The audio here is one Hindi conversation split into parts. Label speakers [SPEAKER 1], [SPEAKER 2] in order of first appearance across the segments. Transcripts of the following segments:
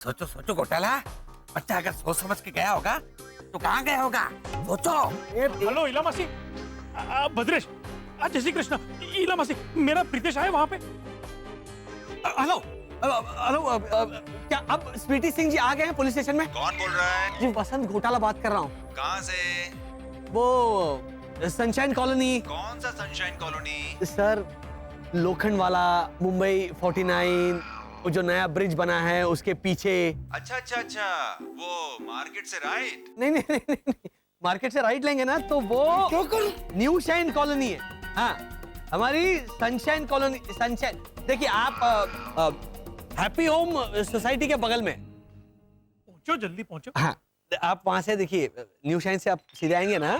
[SPEAKER 1] सोचो सोचो घोटाला, बच्चा अगर सोच समझ के गया होगा तो कहाँ गया होगा, सोचो।
[SPEAKER 2] हेलो इला मासी, भद्रेश, जय श्री कृष्ण। इला मासी, मेरा प्रीतेश आए वहां पे।
[SPEAKER 3] हेलो हेलो, क्या अब स्वीटी सिंह जी आ गए हैं पुलिस स्टेशन में?
[SPEAKER 4] कौन बोल रहा है?
[SPEAKER 3] जी वसंत घोटाला बात कर रहा हूँ।
[SPEAKER 4] कहाँ से?
[SPEAKER 3] वो सनशाइन कॉलोनी।
[SPEAKER 4] कौन सा सनशाइन कॉलोनी?
[SPEAKER 3] सर लोखंड वाला, मुंबई 49, वो जो नया ब्रिज बना है उसके पीछे।
[SPEAKER 4] अच्छा अच्छा अच्छा, वो मार्केट से राइट।
[SPEAKER 3] नहीं नहीं नहीं, नहीं। मार्केट से राइट लेंगे ना तो वो न्यू शाइन कॉलोनी है। हाँ, हमारी सनशाइन कॉलोनी। सनशाइन देखिए आप हैप्पी होम सोसाइटी के बगल में।
[SPEAKER 2] पहुंचो, जल्दी पहुंचो।
[SPEAKER 3] हाँ, आप वहां से देखिए, न्यू शाइन से आप सीधे आएंगे ना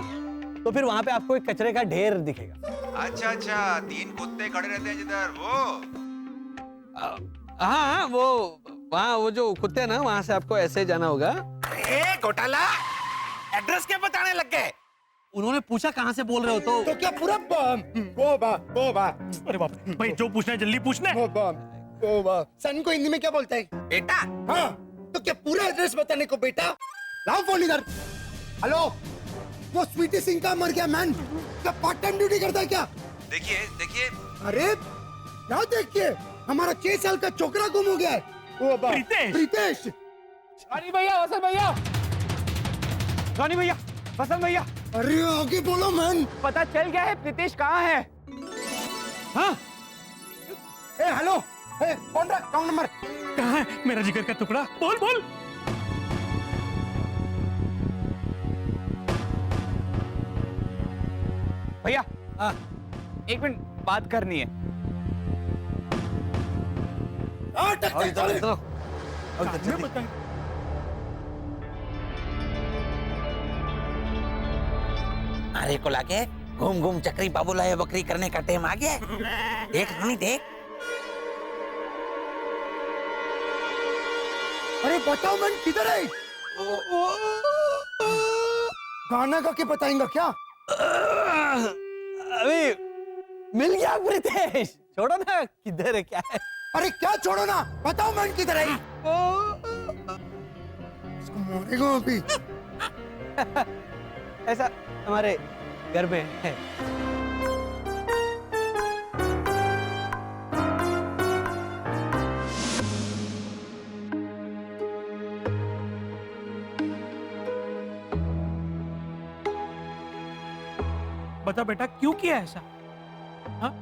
[SPEAKER 3] तो फिर वहां पे आपको एक कचरे का ढेर दिखेगा।
[SPEAKER 4] अच्छा अच्छा, 3 कुत्ते खड़े रहते हैं जिधर, वो?
[SPEAKER 3] हाँ, वो वहाँ वो जो कुत्ते हैं ना, वहां से आपको ऐसे जाना होगा।
[SPEAKER 1] अरे घोटाला, एड्रेस क्या बताने लग गए?
[SPEAKER 3] उन्होंने पूछा कहाँ से बोल रहे हो तो
[SPEAKER 5] क्या पूरा बोबा
[SPEAKER 2] अरे बाप रे, भाई जो पूछना है जल्दी पूछना है।
[SPEAKER 5] बोबा सन को हिंदी में क्या बोलता है?
[SPEAKER 1] बेटा,
[SPEAKER 5] हाँ, तो क्या पूरा एड्रेस बताने को बेटा? लाओ फोन इधर। हेलो, वो स्वीटी सिंह का मर गया मैन, क्या पार्ट टाइम ड्यूटी करता है क्या?
[SPEAKER 4] देखिए देखिए।
[SPEAKER 5] अरे क्या देखिए, हमारा 6 साल का छोकरा गुम हो गया है। ओ बा,
[SPEAKER 2] प्रीतेश।
[SPEAKER 5] प्रीतेश।
[SPEAKER 3] रानी भैया, वसंत भैया, रानी भैया, वसंत भैया,
[SPEAKER 5] अरे आगे बोलो मैन।
[SPEAKER 3] पता चल गया है प्रीतेश कहाँ है? हाँ,
[SPEAKER 5] ए हेलो, ए कौन रहा? Wrong number.
[SPEAKER 2] कहाँ है मेरा जिगर का टुकड़ा? बोल बोल।
[SPEAKER 6] भैया, एक मिनट बात करनी है।
[SPEAKER 1] अरे को लाके घूम घूम चक्री बाबूलाए बकरी करने का टाइम आ गया है। देख रानी देख।
[SPEAKER 5] अरे बताओ मैन किधर है? गाना गा के बताएंगा क्या?
[SPEAKER 3] अभी मिल गया प्रीतेश, छोड़ो ना, किधर है क्या है?
[SPEAKER 5] अरे क्या छोड़ो ना, बताओ मैन किधर है? इसको मारेगा अभी।
[SPEAKER 3] ऐसा हमारे घर में है।
[SPEAKER 2] बता बेटा, क्यों किया ऐसा? हाँ,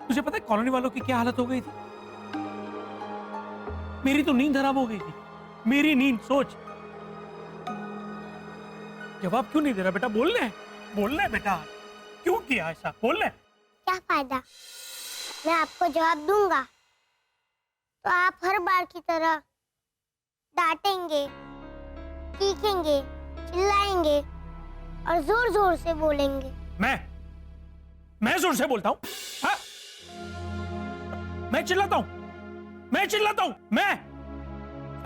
[SPEAKER 2] तुझे पता है कॉलोनी वालों की क्या हालत हो गई थी? मेरी तो नींद हराम हो गई थी, मेरी नींद। सोच, जवाब क्यों नहीं दे रहा बेटा? बोलना है बेटा, क्यों किया ऐसा? बोलना है।
[SPEAKER 7] क्या फायदा, मैं आपको जवाब दूंगा तो आप हर बार की तरह डांटेंगे, चीखेंगे, चिल्लाएंगे और जोर जोर से बोलेंगे।
[SPEAKER 2] मैं जोर से बोलता हूँ? हाँ? मैं चिल्लाता हूँ? मैं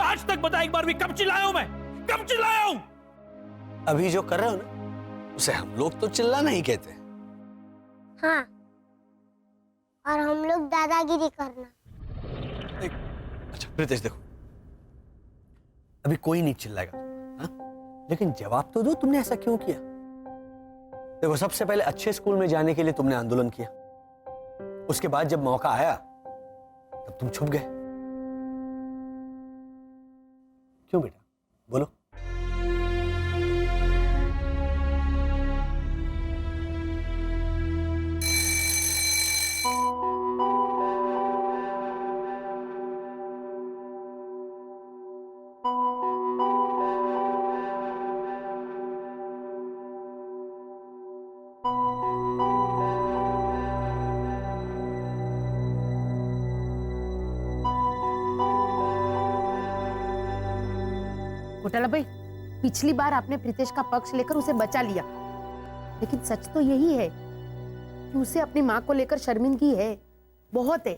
[SPEAKER 2] आज तक बता एक बार भी कब चिल्लाया हूं? मैं कब चिल्लाया हूं?
[SPEAKER 3] अभी जो कर रहे हो ना, उसे हम लोग तो चिल्लाना ही कहते हैं।
[SPEAKER 7] हाँ, और हम लोग दादागिरी करना।
[SPEAKER 3] अच्छा प्रीतेश देखो, अभी कोई नहीं चिल्लाएगा, हाँ? लेकिन जवाब तो दो, तुमने ऐसा क्यों किया? देखो, सबसे पहले अच्छे स्कूल में जाने के लिए तुमने आंदोलन किया, उसके बाद जब मौका आया तब तुम छुप गए। क्यों बेटा, बोलो।
[SPEAKER 8] घोटाला भाई, पिछली बार आपने प्रीतेश का पक्ष लेकर उसे बचा लिया, लेकिन सच तो यही है कि उसे अपनी माँ को लेकर शर्मिंदगी है, बहुत है।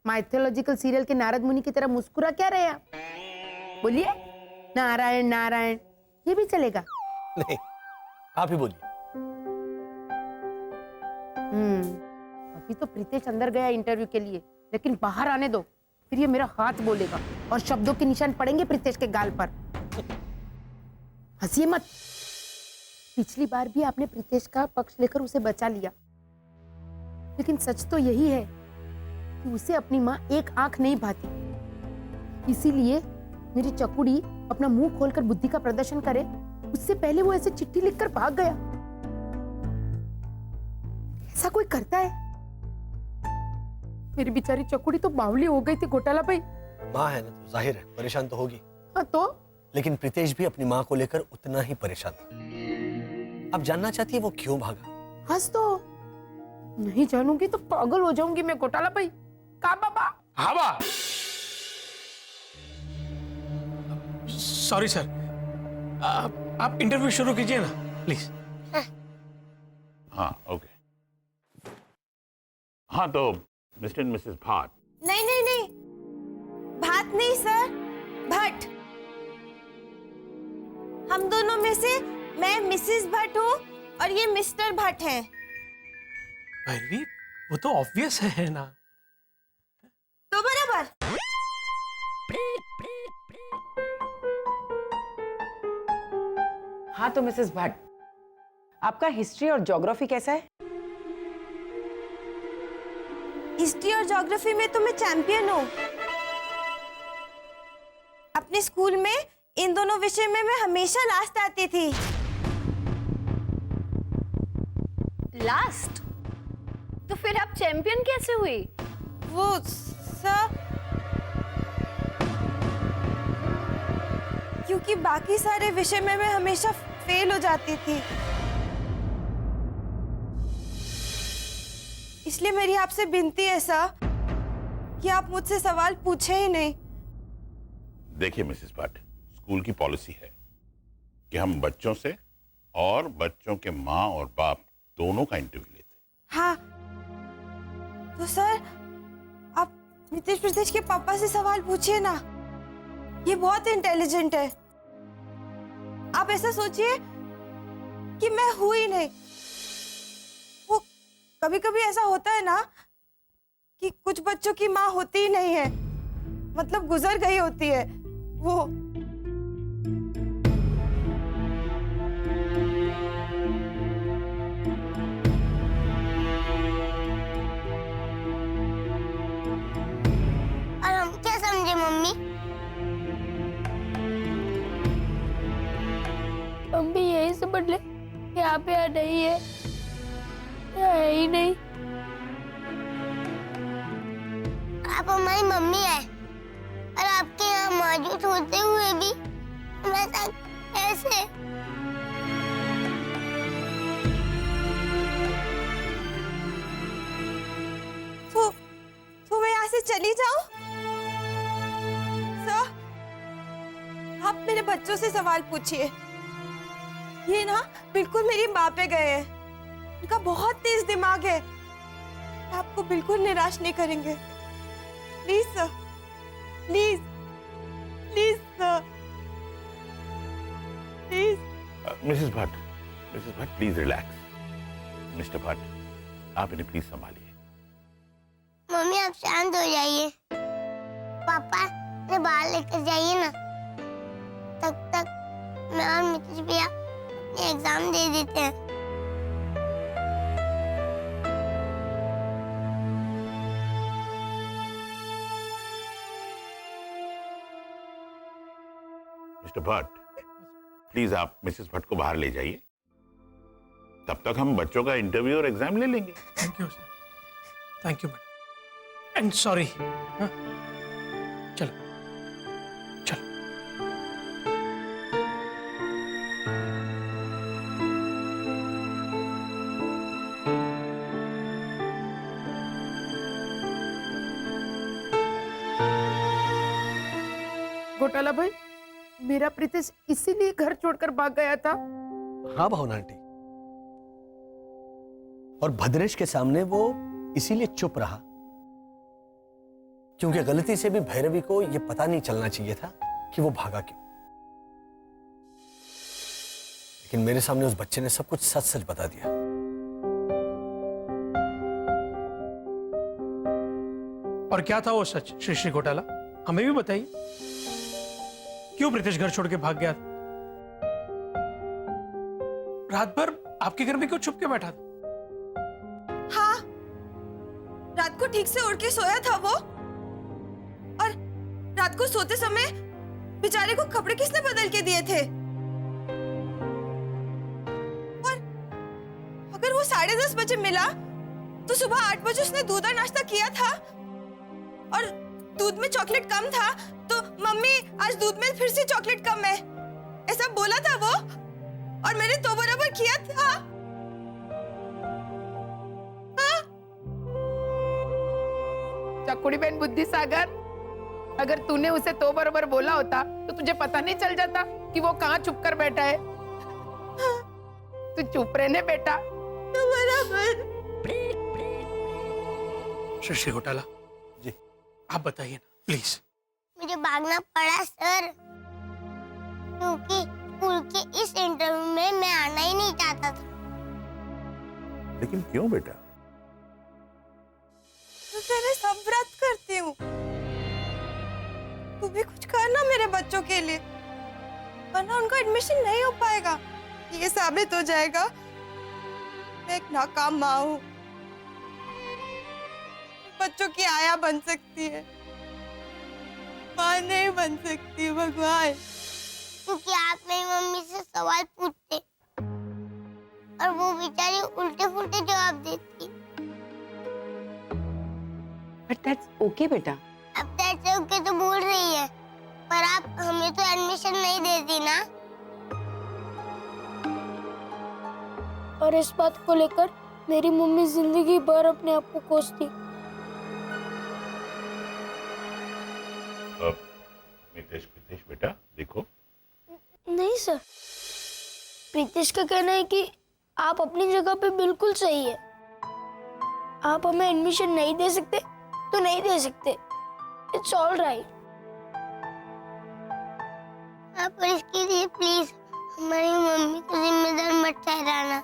[SPEAKER 8] माइथोलॉजिकल सीरियल के नारद मुनि की तरह मुस्कुरा क्या रहे आप? बोलिए, नारायण नारायण, ये भी चलेगा?
[SPEAKER 3] नहीं, आप ही बोलिए।
[SPEAKER 8] अभी तो प्रीतेश अंदर गया इंटरव्यू के लिए, लेकिन बाहर आने दो, फिर ये मेरा हाथ बोलेगा और शब्दों के निशान पड़ेंगे प्रीतेश के गाल पर। हंसिए मत। पिछली बार भी आपने प्रीतेश का पक्ष लेकर उसे बचा लिया, लेकिन सच तो यही है कि उसे अपनी माँ एक आंख नहीं भाती। इसीलिए मेरी चकुड़ी अपना मुंह खोलकर बुद्धि का प्रदर्शन करे, उससे पहले वो ऐसे चिट्ठी लिखकर भाग गया। ऐसा कोई करता है? मेरी बेचारी चकुड़ी तो बावली हो गई थी घोटाला भाई।
[SPEAKER 3] माँ है ना, तो जाहिर है परेशान तो होगी।
[SPEAKER 8] हाँ तो
[SPEAKER 3] लेकिन प्रीतेश भी अपनी माँ को लेकर उतना ही परेशान था। अब जानना चाहती है वो क्यों भागा?
[SPEAKER 8] हंस तो नहीं जानूंगी तो पागल हो जाऊंगी मैं घोटाला भाई। का बाबा?
[SPEAKER 2] हवा। सॉरी सर, आप इंटरव्यू शुरू कीजिए ना प्लीज।
[SPEAKER 9] हाँ ओके। हाँ तो मिस्टर एंड मिसेस भाट।
[SPEAKER 7] नहीं नहीं नहीं, भात नहीं सर, भट्ट। हम दोनों में से मैं मिसेस भट्ट हूँ और ये मिस्टर भट्ट हैं।
[SPEAKER 2] भैरवी, वो तो ऑब्वियस है ना।
[SPEAKER 7] तो बराबर।
[SPEAKER 10] हाँ तो मिसेस भट्ट, आपका हिस्ट्री और ज्योग्राफी कैसा है?
[SPEAKER 7] हिस्ट्री और ज्योग्राफी में तो मैं चैंपियन हूँ। अपने स्कूल में इन दोनों विषय में मैं हमेशा लास्ट आती थी।
[SPEAKER 11] लास्ट? तो फिर आप चैंपियन कैसे हुई?
[SPEAKER 7] वो सर, क्योंकि बाकी सारे विषय में मैं हमेशा फेल हो जाती थी, इसलिए मेरी आपसे विनती है सर कि आप मुझसे सवाल पूछे ही नहीं।
[SPEAKER 9] देखिए मिसेस भट्ट, स्कूल की पॉलिसी है कि हम बच्चों से और बच्चों के माँ और बाप दोनों का इंटरव्यू लेते हैं।
[SPEAKER 7] हाँ तो सर, आप नितेश प्रदेश के पापा से सवाल पूछिए ना, ये बहुत इंटेलिजेंट है। आप ऐसा सोचिए कि मैं हुई नहीं। वो कभी कभी ऐसा होता है ना कि कुछ बच्चों की माँ होती ही नहीं है, मतलब गुजर गई होती है वो। और हम क्या समझे मम्मी?
[SPEAKER 11] हम भी यही समझ ले कि आप यहाँ नहीं है, यहाँ है ही नहीं।
[SPEAKER 7] आप हमारी मम्मी है और आपके यहाँ मौजूद होते हुए भी हमारे साथ कैसे? तो मैं यहाँ से चली जाऊं? सर, आप मेरे बच्चों से सवाल पूछिए। ये ना बिल्कुल मेरी माँ पे गए हैं। उनका बहुत तेज दिमाग है, आपको बिल्कुल निराश नहीं करेंगे। Please sir, please please sir, please.
[SPEAKER 9] Mrs Bhatt please relax. Mister Bhatt, आप इन्हें प्लीज संभालिए।
[SPEAKER 7] मम्मी आप शांत हो जाइए। पापा ने बाहर लेकर जाइए ना, तब तक मैं और मितेश भैया अपने एग्जाम दे देते हैं।
[SPEAKER 9] मिस्टर भट्ट, प्लीज आप मिसेस भट्ट को बाहर ले जाइए, तब तक हम बच्चों का इंटरव्यू और एग्जाम ले लेंगे।
[SPEAKER 2] Thank you sir, thank you madam, and sorry. चलो चलो।
[SPEAKER 8] घोटाला भाई, मेरा प्रीतेश इसीलिए घर छोड़कर भाग गया था।
[SPEAKER 3] हाँ भावना आंटी, और भद्रेश के सामने वो इसीलिए चुप रहा क्योंकि गलती से भी भैरवी को यह पता नहीं चलना चाहिए था कि वो भागा क्यों। लेकिन मेरे सामने उस बच्चे ने सब कुछ सच सच बता दिया।
[SPEAKER 2] और क्या था वो सच श्री श्री घोटाला, हमें भी बताइए। क्यों प्रीतेश घर छोड़ के भाग गया था? रात भर आपके घर में क्यों छुप के बैठा था?
[SPEAKER 12] हाँ, रात को ठीक से उड़ के सोया था वो, और रात को सोते समय बेचारे को कपड़े किसने बदल के दिए थे? और अगर वो 10:30 बजे मिला तो सुबह 8 बजे उसने दूध और नाश्ता किया था, और दूध में चॉकलेट कम था तो मम्मी आज दूध में फिर से चॉकलेट कम है, ऐसा बोला था वो, और मैंने तो बराबर किया था।
[SPEAKER 8] चकुड़ी बहन बुद्धि सागर, अगर तूने उसे तो बराबर बोला होता तो तुझे पता नहीं चल जाता कि वो कहाँ छुप कर बैठा है। तू चुप रहने बेटा।
[SPEAKER 12] तो बराबर।
[SPEAKER 2] श्री श्री घोटाला
[SPEAKER 3] जी,
[SPEAKER 2] आप बताइए ना प्लीज।
[SPEAKER 7] मुझे भागना पड़ा सर, क्योंकि स्कूल के इस इंटरव्यू में मैं आना ही नहीं चाहता था।
[SPEAKER 9] लेकिन क्यों बेटा?
[SPEAKER 12] तो मैं सब व्रत करती हूँ, तू भी कुछ करना मेरे बच्चों के लिए, वरना उनका एडमिशन नहीं हो पाएगा। ये साबित हो जाएगा मैं एक नाकाम माँ हूँ। बच्चों की आया बन सकती है, माँ नहीं बन सकती भगवान।
[SPEAKER 7] क्योंकि आप मेरी मम्मी से सवाल पूछते और वो बेचारी उल्टे फुल्टे जवाब देती।
[SPEAKER 10] बट दैट्स ओके बेटा।
[SPEAKER 7] अब दैट्स ओके तो बोल रही है, पर आप हमें तो एडमिशन नहीं देती ना।
[SPEAKER 11] और इस बात को लेकर मेरी मम्मी जिंदगी भर अपने आप को कोसती।
[SPEAKER 9] प्रीतेश बेटा देखो।
[SPEAKER 11] नहीं सर, प्रीतेश का कहना है कि आप अपनी जगह पे बिल्कुल सही है। आप हमें एडमिशन नहीं दे सकते तो नहीं दे सकते, इट्स ऑल राइट।
[SPEAKER 7] पर इसके लिए प्लीज हमारी मम्मी को जिम्मेदार मत ठहराना।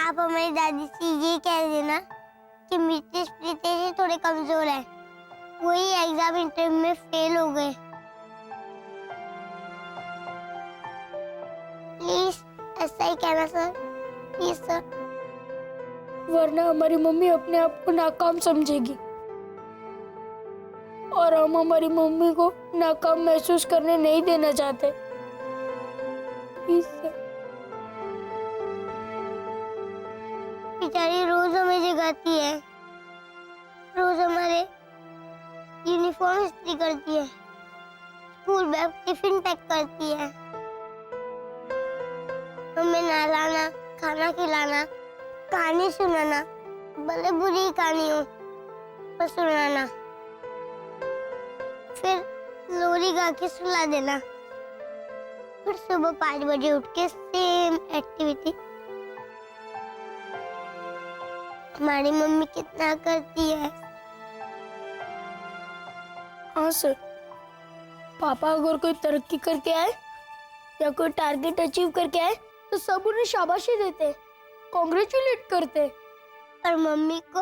[SPEAKER 7] आप हमारी दादी से ये कह देना कि प्रीतेश थोड़े कमजोर है, वही एग्जाम इंटरव्यू में फेल हो गए। प्लीज ऐसा ही कहना सर, प्लीज सर।
[SPEAKER 11] वरना हमारी मम्मी अपने आप को नाकाम समझेगी और हम हमारी मम्मी को नाकाम महसूस करने नहीं देना चाहते। Please sir.
[SPEAKER 7] बेचारी रोज हमें जगाती है, रोज हमारे यूनिफॉर्म इस्त्री करती है, स्कूल बैग टिफिन पैक करती है, हमें नहलाना, खाना खिलाना, कहानी सुनाना, भले बुरी कहानी हो पर सुनाना, फिर लोरी गा के सुला देना, फिर सुबह 5 बजे उठ के सेम एक्टिविटी। हमारी मम्मी कितना करती है।
[SPEAKER 11] हाँ सर, पापा अगर कोई तरक्की करके आए या कोई टारगेट अचीव करके आए तो सब उन्हें शाबाशी देते, कॉन्ग्रेचुलेट करते।
[SPEAKER 7] और मम्मी को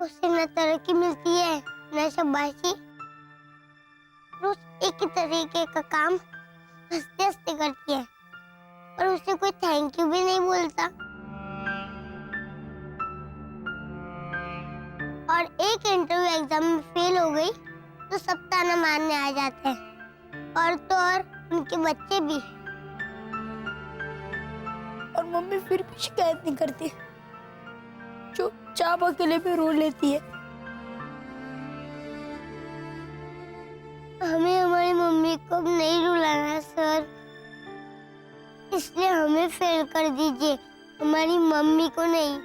[SPEAKER 7] उससे न तरक्की मिलती है न शाबाशी, रोज एक ही तरीके का काम हंसते हंसते करती है और उसे कोई थैंक यू भी नहीं बोलता। और एक इंटरव्यू एग्जाम में फेल हो गई तो सब ताना मारने आ जाते हैं, और तो और उनके बच्चे भी।
[SPEAKER 11] और मम्मी फिर भी शिकायत नहीं करती, चुपचाप अकेले में रो लेती है।
[SPEAKER 7] हमें हमारी मम्मी को अब नहीं रुलाना सर, इसलिए हमें फेल कर दीजिए, हमारी मम्मी को नहीं।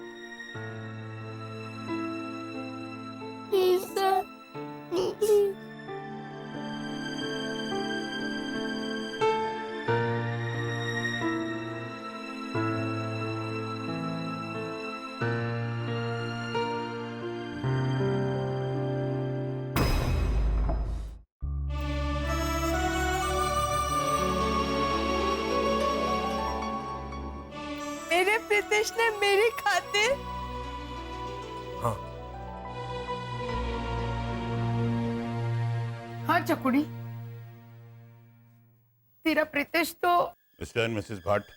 [SPEAKER 11] Please sir, please.
[SPEAKER 12] मेरे प्रीतेश ने मेरी खातिर
[SPEAKER 3] हाँ,
[SPEAKER 8] हाँ चकुड़ी, तेरा प्रीतेश तो
[SPEAKER 9] मिस्टर एंड मिसेस भट्ट,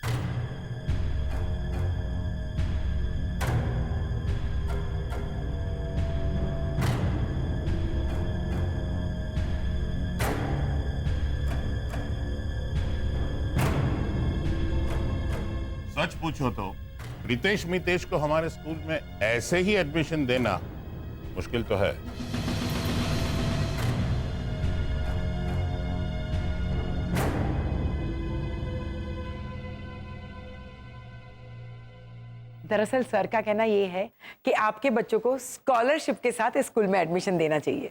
[SPEAKER 9] सच पूछो तो प्रीतेश मितेश को हमारे स्कूल में ऐसे ही एडमिशन देना मुश्किल तो है।
[SPEAKER 10] दरअसल सर का कहना ये है कि आपके बच्चों को स्कॉलरशिप के साथ स्कूल में एडमिशन देना चाहिए।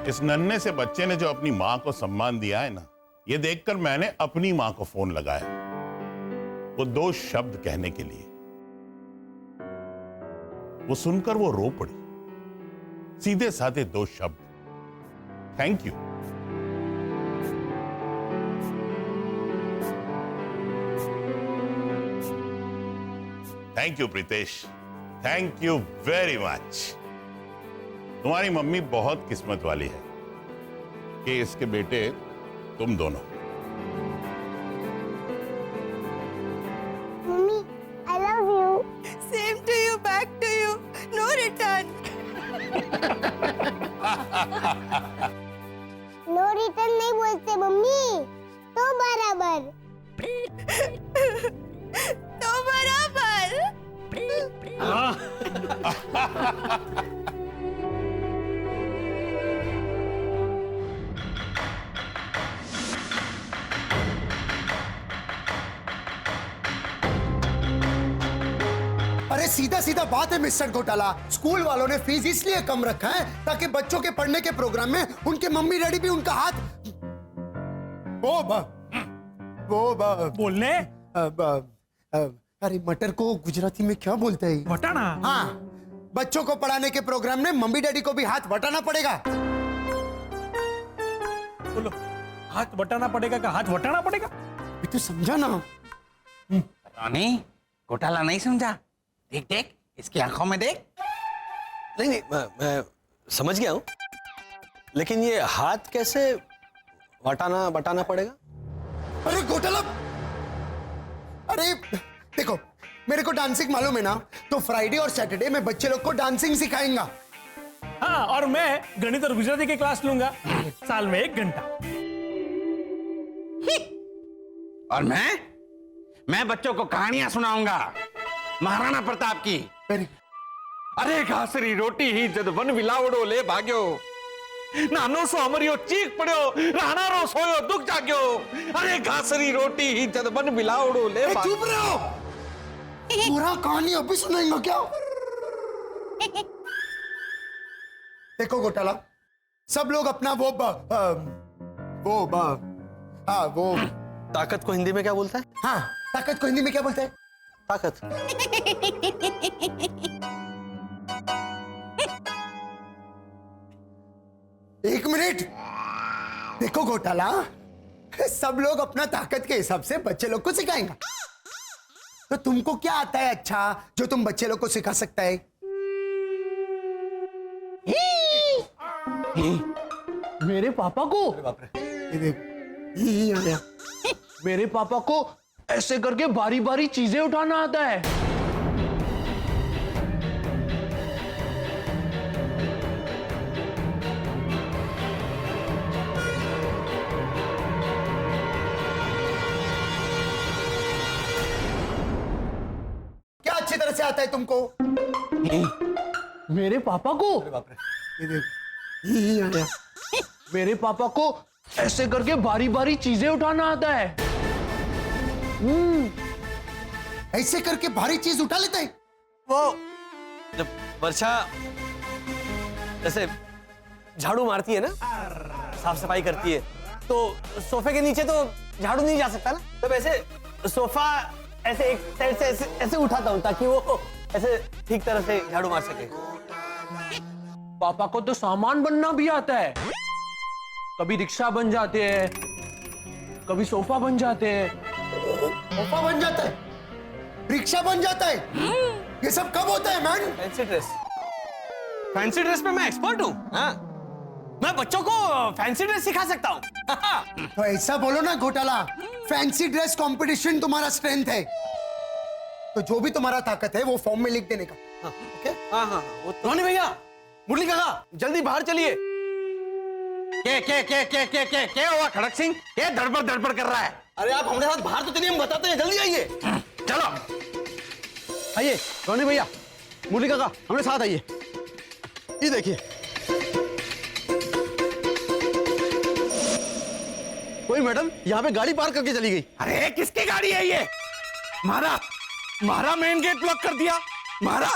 [SPEAKER 9] इस नन्हे से बच्चे ने जो अपनी मां को सम्मान दिया है ना, ये देखकर मैंने अपनी मां को फोन लगाया, वो 2 शब्द कहने के लिए। वो सुनकर वो रो पड़ी, सीधे साधे 2 शब्द, thank you. Thank you Pritesh, thank you very much. तुम्हारी मम्मी बहुत किस्मत वाली है कि इसके बेटे तुम दोनों।
[SPEAKER 7] Mummy, I love you.
[SPEAKER 12] Same to you, back to you. No return.
[SPEAKER 7] No return नहीं बोलते मम्मी, तो बराबर।
[SPEAKER 12] तो बराबर।
[SPEAKER 5] अरे सीधा सीधा बात है मिस्टर घोटाला, स्कूल वालों ने फीस इसलिए कम रखा है ताकि बच्चों के पढ़ने के प्रोग्राम में उनके मम्मी डैडी भी उनका हाथ
[SPEAKER 2] बोलने।
[SPEAKER 5] अरे मटर को गुजराती में क्या बोलते हैं?
[SPEAKER 2] वटाना।
[SPEAKER 5] हाँ, बच्चों को पढ़ाने के प्रोग्राम में मम्मी डैडी को भी हाथ बटाना पड़ेगा।
[SPEAKER 2] बोलो, हाथ बटाना पड़ेगा का हाथ वटाना पड़ेगा?
[SPEAKER 5] तू समझा ना?
[SPEAKER 1] रानी, घोटाला नहीं समझा? देख देख, इसकी आंखों में देख।
[SPEAKER 3] नहीं, मैं समझ गया हूं, लेकिन ये हाथ कैसे वटाना बटाना पड़ेगा?
[SPEAKER 5] अरे घोटाला, अरे देखो, मेरे को डांसिंग मालूम है ना, तो फ्राइडे और सैटरडे में बच्चे लोग को डांसिंग सिखाएंगा।
[SPEAKER 2] हाँ, और मैं गणित और गुजराती की क्लास लूंगा, साल में 1 घंटा।
[SPEAKER 1] और मैं बच्चों को कहानियां सुनाऊंगा, महाराणा प्रताप की।
[SPEAKER 13] अरे घासरी रोटी ही जद वन विलावड़ो ले भाग्यो, नानो सो अमरियो चीख पड़ो, राणा रो सोयो दुख जाग्यो। अरे घासरी रोटी ही जद वन विलावड़ो ले भाग्यो।
[SPEAKER 5] चुप रहो, पूरा कहानी अभी सुनाएंगे क्या? देखो घोटाला, सब लोग अपना वो
[SPEAKER 3] ताकत को हिंदी में क्या बोलता है?
[SPEAKER 5] हाँ, ताकत को हिंदी में क्या बोलते हैं?
[SPEAKER 3] ताकत।
[SPEAKER 5] एक मिनट, देखो घोटाला, सब लोग अपना ताकत के हिसाब से बच्चे लोग को सिखाएंगे। तो तुमको क्या आता है अच्छा जो तुम बच्चे लोग को सिखा सकता है?
[SPEAKER 13] मेरे पापा को, मेरे पापा को ऐसे करके बारी बारी चीजें उठाना आता है।
[SPEAKER 5] क्या अच्छी तरह से आता है तुमको?
[SPEAKER 13] मेरे पापा को, मेरे पापा को ऐसे करके बारी बारी चीजें उठाना आता है।
[SPEAKER 5] ऐसे करके भारी चीज उठा लेते हैं।
[SPEAKER 3] वो जब वर्षा जैसे झाड़ू मारती है ना, साफ सफाई करती है, तो सोफे के नीचे तो झाड़ू नहीं जा सकता ना, तो वैसे सोफा ऐसे एक साइड से ऐसे ऐसे उठाता हूँ ताकि वो ऐसे ठीक तरह से झाड़ू मार सके।
[SPEAKER 2] पापा को तो सामान बनना भी आता है, कभी रिक्शा बन जाते हैं, कभी सोफा बन जाते हैं।
[SPEAKER 5] सोफा बन जाता है, रिक्शा बन जाता है, ये सब कब होता है मैन?
[SPEAKER 3] फैंसी ड्रेस पे मैं एक्सपर्ट हूँ। हाँ, मैं बच्चों को फैंसी ड्रेस सिखा सकता हूँ।
[SPEAKER 5] तो ऐसा बोलो ना घोटाला, फैंसी ड्रेस कंपटीशन तुम्हारा स्ट्रेंथ है, तो जो भी तुम्हारा ताकत है वो फॉर्म में लिख देने का। ओके?
[SPEAKER 3] हाँ हाँ, रोनी भैया, मुरली काका, जल्दी बाहर चलिए।
[SPEAKER 13] क्या हुआ खड़क सिंह? क्या धड़पड़ कर रहा है?
[SPEAKER 3] अरे आप हमारे साथ बाहर तो चलिए, हम बताते हैं, जल्दी आइए।
[SPEAKER 13] चलो
[SPEAKER 3] आइए रोनी भैया, मुरली काका, हमारे साथ आइए। ये देखिए, कोई मैडम यहाँ पे गाड़ी पार्क करके चली गई।
[SPEAKER 13] अरे किसकी गाड़ी है ये? मारा मेन गेट ब्लॉक कर दिया, मारा।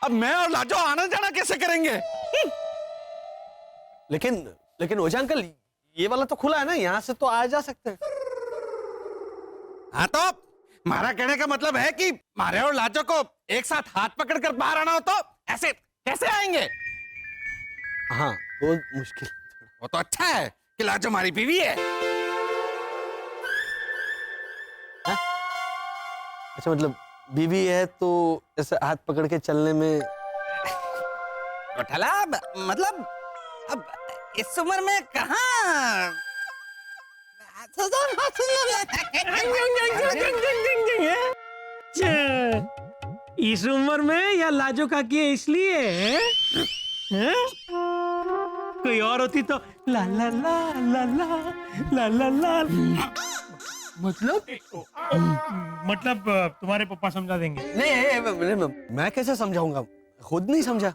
[SPEAKER 13] अब मैं और लाजो आना जाना कैसे करेंगे?
[SPEAKER 3] लेकिन ओझा अंकल, ये वाला तो खुला है ना, यहाँ से तो आ जा सकते हैं।
[SPEAKER 13] हाँ तो मारा कहने का मतलब है कि मारे और लाजो को एक साथ हाथ पकड़कर बाहर आना हो तो ऐसे कैसे आएंगे?
[SPEAKER 3] हाँ, वो मुश्किल।
[SPEAKER 13] वो तो अच्छा है कि लाजो हमारी बीवी है।
[SPEAKER 3] अच्छा, मतलब बीवी है तो ऐसे हाथ पकड़ के चलने में
[SPEAKER 1] घोटाला, मतलब अब इस उम्र में कहाँ?
[SPEAKER 2] इस उम्र में या लाजो का किए इसलिए हैं? कोई और होती तो ला ला ला ला ला ला ला ला। मतलब तुम्हारे पापा समझा देंगे।
[SPEAKER 3] नहीं, मैं कैसे समझाऊंगा, खुद नहीं समझा।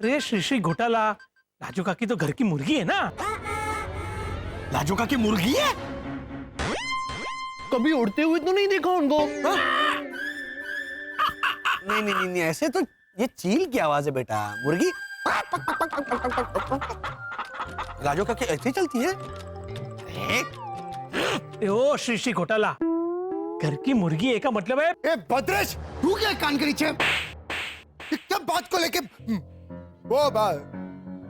[SPEAKER 2] रे श्री घोटाला, लाजो काकी तो घर की मुर्गी है ना।
[SPEAKER 3] लाजो काकी मुर्गी है? कभी उड़ते हुए तो नहीं देखा उनको। नहीं, ऐसे तो ये चील की आवाज है बेटा, मुर्गी लाजो काकी ऐसे चलती है।
[SPEAKER 2] ओ श्री घोटाला, घर की मुर्गी है का मतलब है?
[SPEAKER 5] ए भद्रेश, तू क्या कान के नीचे? क्या बात को लेके वो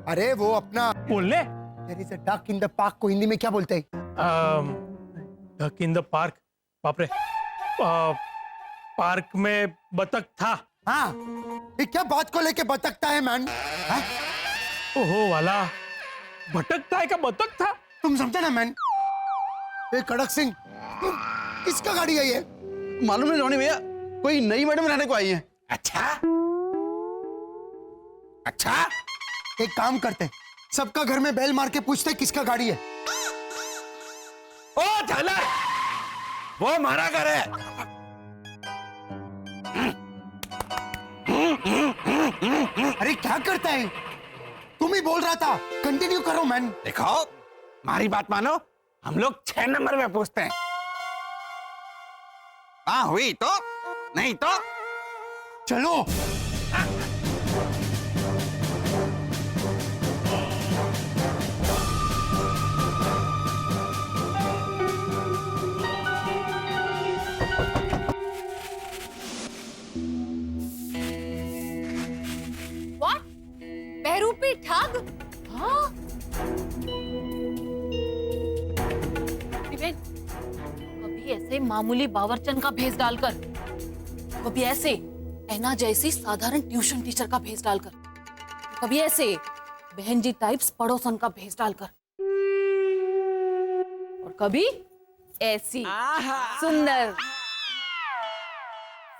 [SPEAKER 5] अरे वो अपना
[SPEAKER 2] बोल ले।
[SPEAKER 5] There is a duck in the park को हिंदी में क्या बोलते हैं?
[SPEAKER 2] Duck in the park. बाप रे, पार्क में बतख था।
[SPEAKER 5] हाँ, ये क्या बात को लेके बतखता है मैन?
[SPEAKER 2] ओहो वाला, भटकता है का बतख था?
[SPEAKER 5] तुम समझे ना मैन? ये कड़क सिंह, किसका गाड़ी है ये?
[SPEAKER 3] मालूम नहीं रोनी भैया, कोई नई मैडम रहने को आई है।
[SPEAKER 5] अच्छा, एक काम करते हैं, सबका घर में बेल मार के पूछते किसका गाड़ी है।
[SPEAKER 13] ओ झाला, वो हमारा घर है।
[SPEAKER 5] अरे क्या करता है? तुम ही बोल रहा था, कंटिन्यू करो मैन।
[SPEAKER 13] देखो, हमारी बात मानो, हम लोग 6 नंबर में पूछते हैं। हाँ हुई तो, नहीं तो
[SPEAKER 5] चलो।
[SPEAKER 14] बहरूपी ठग? हाँ? कभी ऐसे मामूली बावर्चन का भेस डालकर, कभी ऐसे ऐना जैसी साधारण ट्यूशन टीचर का भेस डालकर, कभी ऐसे बहन जी टाइप्स पड़ोसन का भेस डालकर, और कभी ऐसी सुंदर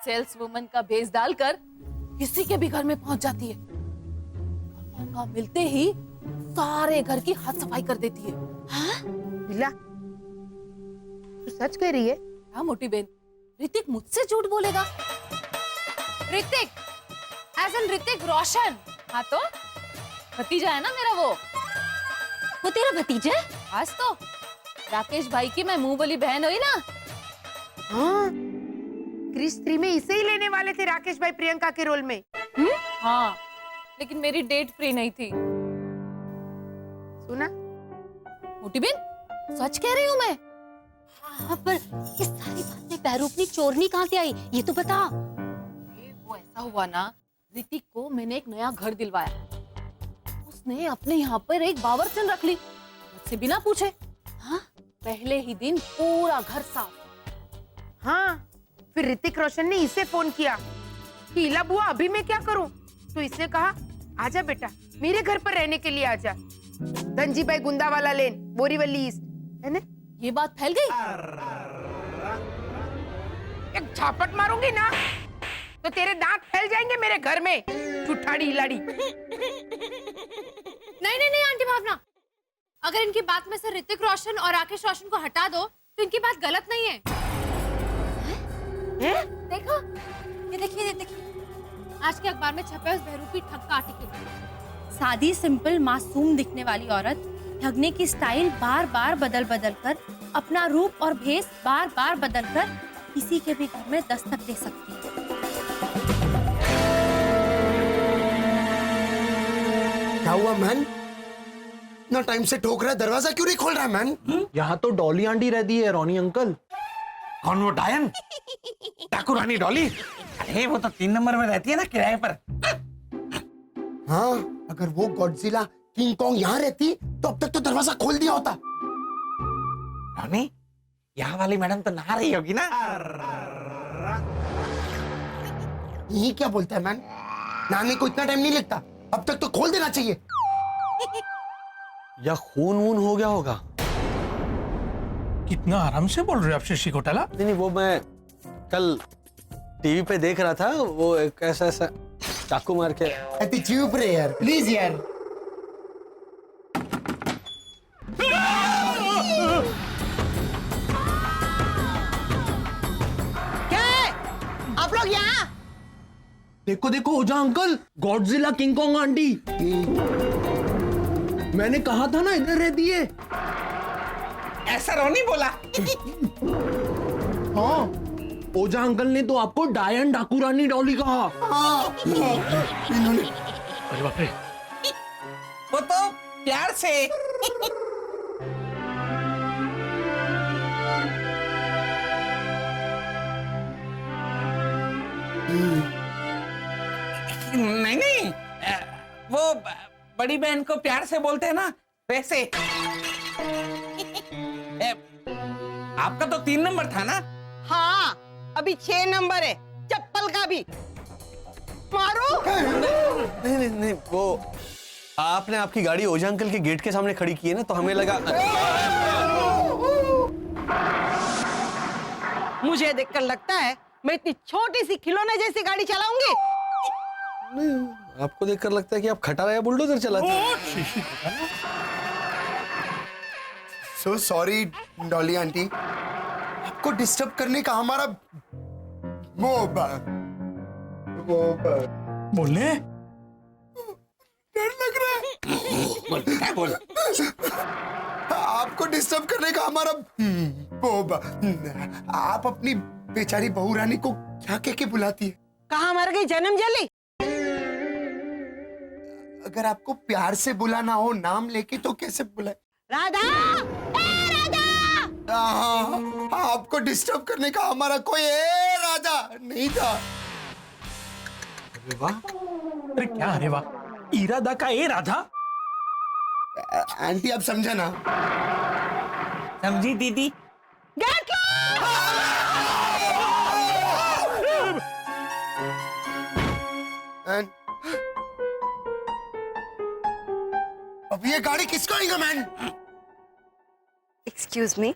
[SPEAKER 14] सेल्स वुमन का भेस डालकर किसी के भी घर में पहुंच जाती है। मौका मिलते ही सारे घर की हाथ सफाई कर देती है। हाँ?
[SPEAKER 8] बिल्ला, तू सच कह रही है?
[SPEAKER 14] हाँ मोटी बहन, ऋतिक मुझसे झूठ बोलेगा? Hrithik, as an Hrithik Roshan. हाँ तो भतीजा है ना मेरा वो तेरा भतीजा है? आज तो राकेश भाई की मैं मुंह बोली बहन हुई ना।
[SPEAKER 8] हाँ, क्रिश 3 में इसे ही लेने वाले थे राकेश भाई प्रियंका के रोल में।
[SPEAKER 14] हाँ, लेकिन मेरी डेट फ्री नहीं थी।
[SPEAKER 8] सुना,
[SPEAKER 14] मोटी बिन सच कह रही हूँ मैं। हाँ, पर ये सारी बातें बहरूपनी चोरनी कहाँ से आई ये तो बता। वो ऐसा हुआ ना, ऋतिक को मैंने एक नया घर दिलवाया, उसने अपने यहाँ पर एक बावर्चन रख ली मुझसे बिना पूछे। हाँ, पहले ही दिन पूरा घर साफ।
[SPEAKER 8] हाँ, फिर ऋतिक रोशन ने इसे फोन किया कि इला बुआ अभी मैं क्या करूं, तो इसने कहा आजा बेटा मेरे घर पर रहने के लिए आजा, धनजी भाई गुंदावाला लेन, बोरीवली ईस्ट, है ना?
[SPEAKER 14] ये बात फैल गई।
[SPEAKER 8] एक झापट मारूंगी ना तो तेरे दांत फैल जाएंगे मेरे घर में, चुठाड़ी हिलाड़ी।
[SPEAKER 14] नहीं आंटी भावना, अगर इनकी बात में से ऋतिक रोशन और राकेश रोशन को हटा दो तो इनकी बात गलत नहीं है। देखो, ये देखिए आज के अखबार में छपा है उस बहरूपी ठग का आर्टिकल। सादी सिंपल मासूम दिखने वाली औरत ठगने की स्टाइल बार बार बदल कर, अपना रूप और भेष बार बार बदल कर किसी के भी घर में दस्तक दे सकती है।
[SPEAKER 5] क्या हुआ मैन? ना टाइम से ठोक रहा है, दरवाजा क्यों नहीं खोल रहा है मैन?
[SPEAKER 3] यहाँ तो डॉली आंटी रहती है, रॉनी अंकल।
[SPEAKER 1] कौन वो डायन? डाकू रानी डॉली? अरे वो तो 3 नंबर में रहती है ना, किराए पर।
[SPEAKER 5] हाँ, अगर वो गॉडजिला किंग कॉन्ग यहाँ रहती तो अब तक तो दरवाजा खोल दिया होता।
[SPEAKER 1] रानी, यहाँ वाली मैडम तो नहा रही होगी ना?
[SPEAKER 5] ये क्या बोलता है मैन? नहाने को इतना टाइम नहीं लगता, अब तक तो खोल देना चाहिए।
[SPEAKER 3] या खून वून हो गया होगा।
[SPEAKER 2] कितना आराम से बोल रहे हो आप शशि घोटाला?
[SPEAKER 3] नहीं, वो मैं कल टीवी पे देख रहा था, वो एक ऐसा चाकू मार के।
[SPEAKER 5] अति चुप रहे यार, प्लीज यार।
[SPEAKER 10] क्या है? आप लोग यहाँ?
[SPEAKER 3] देखो देखो Ojha uncle, Godzilla King Kong aunty. मैंने कहा था ना इधर रहती है।
[SPEAKER 1] ऐसा रोनी बोला?
[SPEAKER 3] हाँ, ओझा अंकल ने तो आपको डायन डाकू रानी डॉली कहा।
[SPEAKER 2] अरे बाप रे,
[SPEAKER 1] वो तो प्यार से। नहीं, वो बड़ी बहन को प्यार से बोलते हैं ना, वैसे। आपका तो 3 नंबर था ना?
[SPEAKER 10] हाँ, अभी 6 नंबर है, चप्पल का भी। मारो।
[SPEAKER 3] नहीं, वो आपने आपकी गाड़ी ओझा अंकल के गेट के सामने खड़ी की है ना, तो हमें लगा।
[SPEAKER 10] मुझे देखकर लगता है मैं इतनी छोटी सी खिलौने जैसी गाड़ी चलाऊंगी।
[SPEAKER 3] आपको देखकर लगता है कि आप खटारा या बुलडोजर चलाते हैं।
[SPEAKER 5] सो सॉरी डॉली आंटी, आपको डिस्टर्ब करने का हमारा
[SPEAKER 2] बोले
[SPEAKER 5] डर लग रहा है।
[SPEAKER 1] बोल।
[SPEAKER 5] आपको डिस्टर्ब करने का हमारा आप अपनी बेचारी बहू रानी को क्या कह के बुलाती है?
[SPEAKER 10] कहाँ मर गई जन्म जली?
[SPEAKER 5] अगर आपको प्यार से बुलाना हो, नाम लेके, तो कैसे बुलाए?
[SPEAKER 10] राधा, राधा।
[SPEAKER 5] हाँ, आपको डिस्टर्ब करने का हमारा कोई इरादा नहीं था।
[SPEAKER 2] अरे वाह, अरे क्या, अरे वाह, इरादा का ए राधा।
[SPEAKER 5] आंटी आप समझा ना?
[SPEAKER 1] समझी दीदी?
[SPEAKER 10] गेट
[SPEAKER 5] अब ये गाड़ी किसको आएगा मैन?
[SPEAKER 10] Excuse me.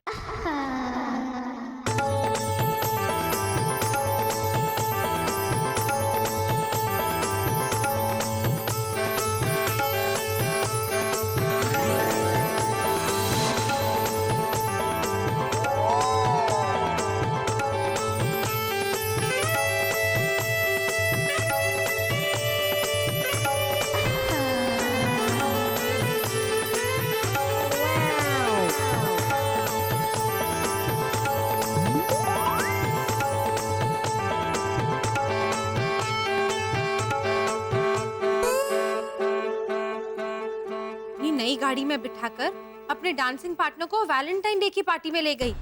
[SPEAKER 14] नई गाड़ी में बिठाकर अपने डांसिंग पार्टनर को वैलेंटाइन डे की पार्टी में ले गई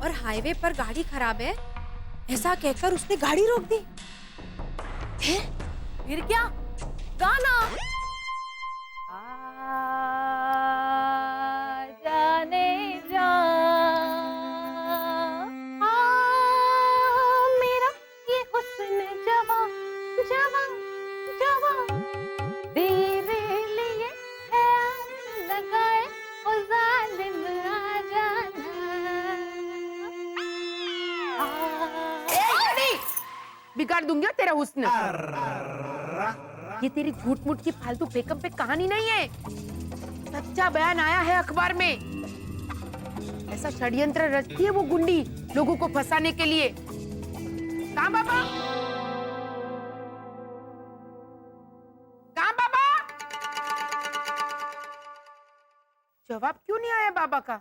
[SPEAKER 14] और हाईवे पर गाड़ी खराब है ऐसा कहकर उसने गाड़ी रोक दी। फिर क्या? गाना जाने जा मेरा ये हुस्न जवा जवा जवा तेरे लिए है लगाए ओ जालिम आ जाना।
[SPEAKER 8] बिगाड़ दूंगी तेरा हुस्न। ये तेरी झूठ मूठ की फालतू फेकअप पे कहानी नहीं है, सच्चा बयान आया है अखबार में। ऐसा षड्यंत्र रचती है वो गुंडी लोगों को फंसाने के लिए। कहाँ बाबा? कहाँ बाबा? जवाब क्यों नहीं आया बाबा का?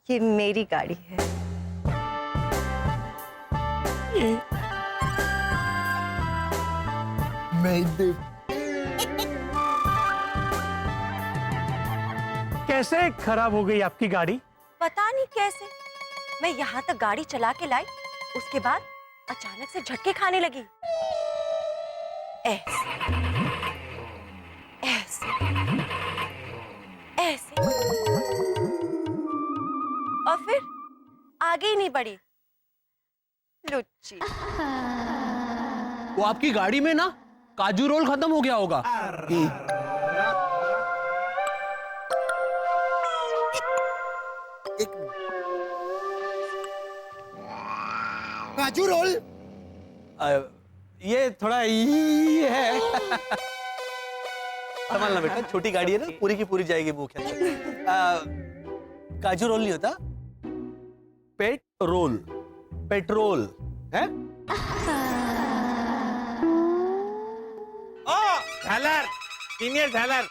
[SPEAKER 15] ये मेरी गाड़ी है।
[SPEAKER 2] कैसे खराब हो गई आपकी गाड़ी?
[SPEAKER 15] पता नहीं कैसे, मैं यहाँ तक गाड़ी चला के लाई, उसके बाद अचानक से झटके खाने लगी। ऐसे ऐसे ऐसे और फिर आगे ही नहीं बढ़ी। लुच्ची।
[SPEAKER 3] वो आपकी गाड़ी में ना काजू रोल खत्म हो गया होगा।
[SPEAKER 5] काजू रोल?
[SPEAKER 3] ये थोड़ा ये है। संभालना बेटा, छोटी गाड़ी है ना, पूरी की पूरी जाएगी मुंह के अंदर। काजू रोल नहीं होता, पेट्रोल। पेट्रोल है।
[SPEAKER 1] ओ झालर, सीनियर झालर,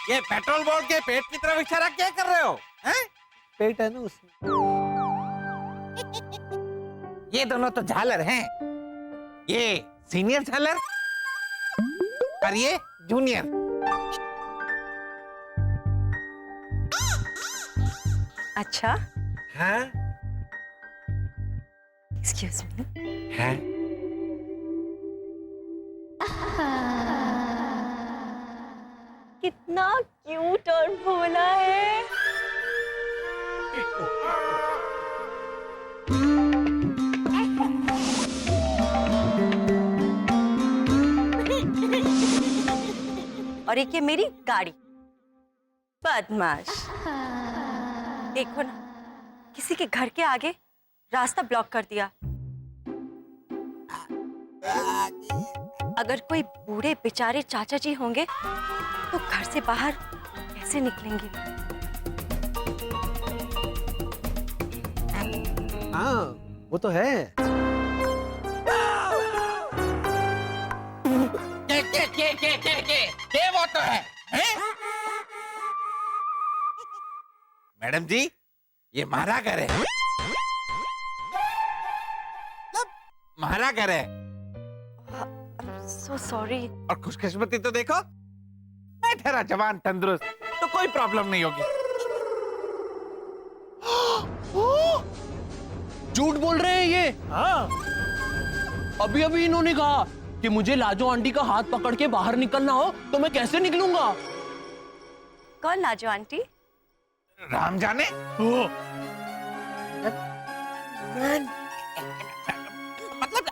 [SPEAKER 1] ये पेट्रोल बोर्ड के पेट की तरफ इशारा क्या कर रहे हो? हैं?
[SPEAKER 3] पेट है ना उसमें।
[SPEAKER 1] ये दोनों तो झालर हैं। ये सीनियर झालर और ये जूनियर।
[SPEAKER 15] अच्छा,
[SPEAKER 1] हाँ?
[SPEAKER 15] Excuse me.
[SPEAKER 1] हाँ?
[SPEAKER 15] कितना क्यूट और भोला है। और एक ये मेरी गाड़ी। बदमाश। देखो ना, किसी के घर के आगे रास्ता ब्लॉक कर दिया। अगर कोई बूढ़े बेचारे चाचा जी होंगे तो घर से बाहर कैसे निकलेंगे?
[SPEAKER 3] हाँ, वो तो है।
[SPEAKER 1] के वो तो है, हैं? मैडम जी, ये हमारा घर है। हमारा घर है।
[SPEAKER 15] So sorry.
[SPEAKER 1] और खुशकिस्मती तो देखो, मैं ठहरा जवान तंदुरुस्त, तो कोई प्रॉब्लम नहीं होगी।
[SPEAKER 3] झूठ बोल रहे हैं ये।
[SPEAKER 2] हाँ।
[SPEAKER 3] अभी अभी इन्होंने कहा कि मुझे लाजो आंटी का हाथ पकड़ के बाहर निकलना हो तो मैं कैसे निकलूंगा?
[SPEAKER 15] कौन लाजो आंटी?
[SPEAKER 1] राम जाने। मतलब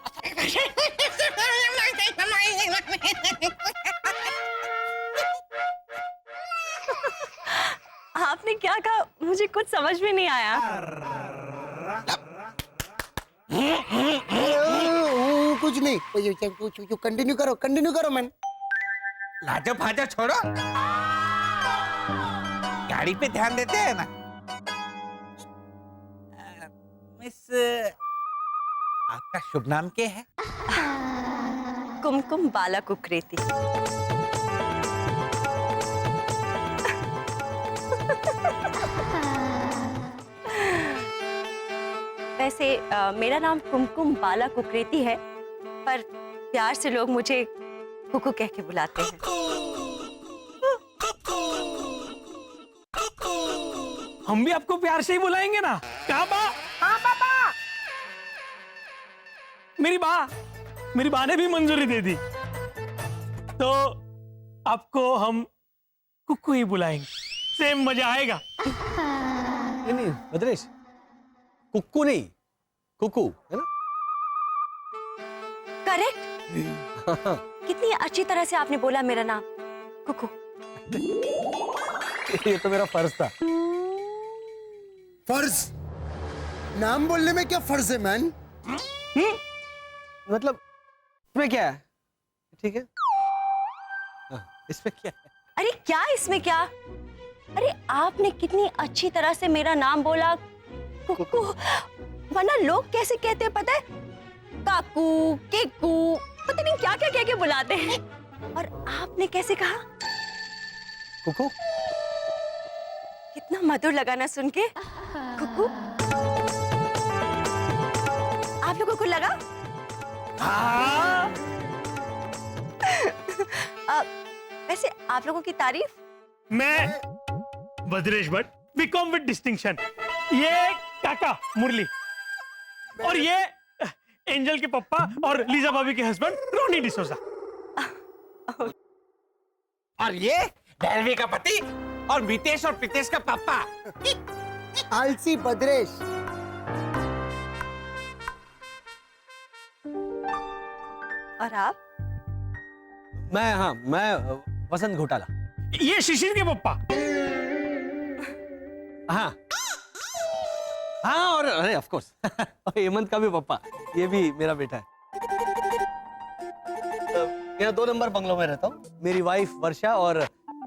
[SPEAKER 15] आपने क्या कहा? मुझे कुछ समझ में नहीं आया।
[SPEAKER 5] कुछ नहीं, कंटिन्यू करो मैन।
[SPEAKER 1] लाजो फाजो छोड़ो, गाड़ी पे ध्यान देते हैं ना। मिस, आपका शुभ नाम क्या है?
[SPEAKER 15] कुमकुम बाला कुकरेती। वैसे मेरा नाम कुमकुम बाला कुकरेती है, पर प्यार से लोग मुझे कुकू कह के बुलाते हैं।
[SPEAKER 2] हम भी आपको प्यार से ही बुलाएंगे ना। क्या बा?
[SPEAKER 8] हाँ पापा।
[SPEAKER 2] मेरी बा ने भी मंजूरी दे दी, तो आपको हम कुकू ही बुलाएंगे। सेम मजा आएगा।
[SPEAKER 3] नहीं भद्रेश, कुक्कू नहीं, कुकू है ना?
[SPEAKER 15] करेक्ट। कितनी अच्छी तरह से आपने बोला मेरा नाम, कुकू।
[SPEAKER 3] ये तो मेरा फर्ज था।
[SPEAKER 5] फर्ज? नाम बोलने में क्या फर्ज है मैन?
[SPEAKER 3] मतलब इसमें क्या है? ठीक है, इसमें क्या है?
[SPEAKER 15] अरे क्या इसमें क्या? अरे आपने कितनी अच्छी तरह से मेरा नाम बोला, कुकू। वरना लोग कैसे कहते हैं पता है? काकू, केकू, पता नहीं क्या क्या कह के बुलाते हैं। और आपने कैसे कहा?
[SPEAKER 3] कुकू।
[SPEAKER 15] कितना मधुर लगा ना सुन के, कुकू। आप लोगों को लगा?
[SPEAKER 2] हाँ।
[SPEAKER 15] वैसे आप लोगों की तारीफ?
[SPEAKER 2] मैं Bhadresh Bhatt, BCom with distinction. ये काका मुरली, और ये एंजल के पप्पा और लीजा भाभी के हस्बैंड रोनी डिसोजा।
[SPEAKER 1] और ये भैरवी का पति और मितेश और प्रीतेश का पापा।
[SPEAKER 5] आलसी भद्रेश।
[SPEAKER 15] और आप?
[SPEAKER 3] मैं वसंत घोटाला।
[SPEAKER 2] ये शिशिर के पप्पा।
[SPEAKER 3] हाँ और अरे ऑफ कोर्स हेमंत का भी पप्पा। ये भी मेरा बेटा है। यहाँ 2 नंबर बंगलों में रहता हूँ, मेरी वाइफ वर्षा और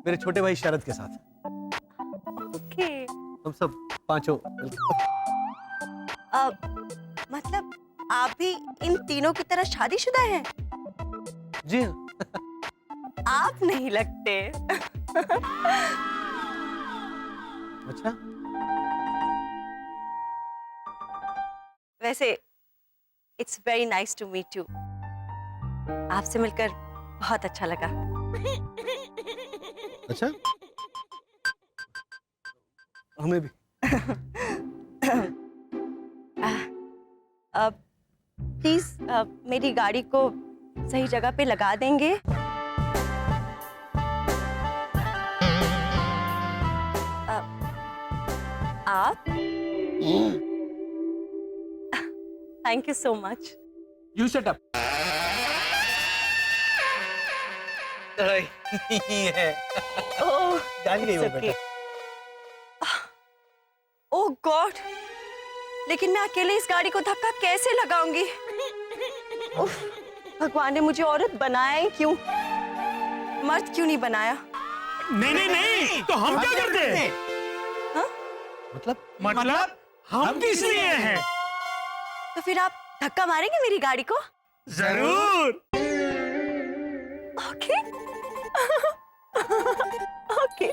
[SPEAKER 3] मेरे छोटे भाई शरद के साथ।
[SPEAKER 15] ओके।
[SPEAKER 3] हम सब पांचों।
[SPEAKER 15] मतलब आप भी इन तीनों की तरह शादीशुदा हैं?
[SPEAKER 3] जी हाँ।
[SPEAKER 15] आप नहीं लगते।
[SPEAKER 3] अच्छा,
[SPEAKER 15] वैसे it's very nice to meet you. आपसे मिलकर बहुत अच्छा लगा।
[SPEAKER 3] अच्छा, हमें भी।
[SPEAKER 15] प्लीज मेरी गाड़ी को सही जगह पे लगा देंगे? आप? Thank you so much.
[SPEAKER 2] You shut up.
[SPEAKER 15] Oh,
[SPEAKER 3] जान गई वो बेटा।
[SPEAKER 15] ओह गॉड, लेकिन मैं अकेले इस गाड़ी को धक्का कैसे लगाऊंगी? उफ, भगवान ने मुझे औरत बनाया ही क्यों? मर्द क्यों नहीं बनाया?
[SPEAKER 2] नहीं, तो हम क्या करते?
[SPEAKER 15] हाँ?
[SPEAKER 2] मतलब हम किस लिए हैं?
[SPEAKER 15] तो फिर आप धक्का मारेंगे मेरी गाड़ी को?
[SPEAKER 2] जरूर।
[SPEAKER 15] ओके। ओके।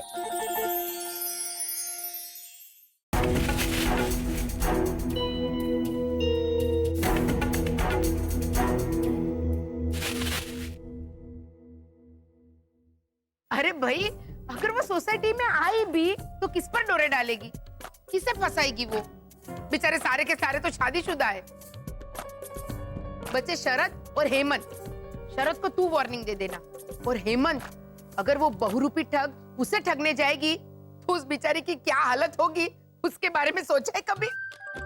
[SPEAKER 8] अरे भाई, अगर वो सोसाइटी में आई भी तो किस पर डोरे डालेगी? किसे फंसाएगी वो? बेचारे सारे के सारे तो शादीशुदा है। बच्चे शरद और हेमंत। शरद को तू वार्निंग दे देना, और हेमंत, अगर वो बहुरूपी ठग उसे ठगने जाएगी तो उस बेचारी की क्या हालत होगी, उसके बारे में सोचा है कभी?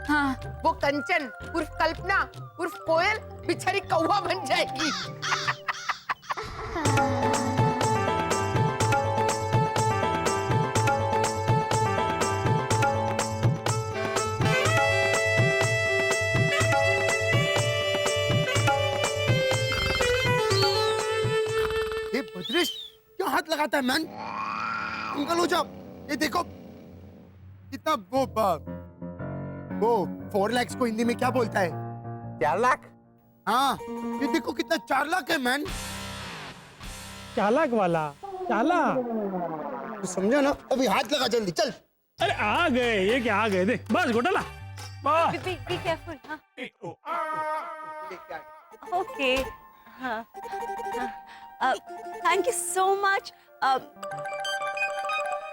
[SPEAKER 8] हाँ, वो कंचन उर्फ कल्पना उर्फ कोयल बेचारी कौवा बन जाएगी।
[SPEAKER 5] रुद्रेश क्यों हाथ लगाता है मैन? अंकल हो जाओ। ये देखो कितना वो 4 लाख को हिंदी में क्या बोलता है?
[SPEAKER 1] 4 लाख?
[SPEAKER 5] हाँ, ये देखो कितना 4 लाख है मैन।
[SPEAKER 2] चालाक वाला चालाक।
[SPEAKER 5] तू समझा ना? अभी हाथ लगा जल्दी चल।
[SPEAKER 2] अरे आ गए, ये क्या आ गए? देख बस घोटाला बस।
[SPEAKER 15] Be careful. ओके हाँ thank you so much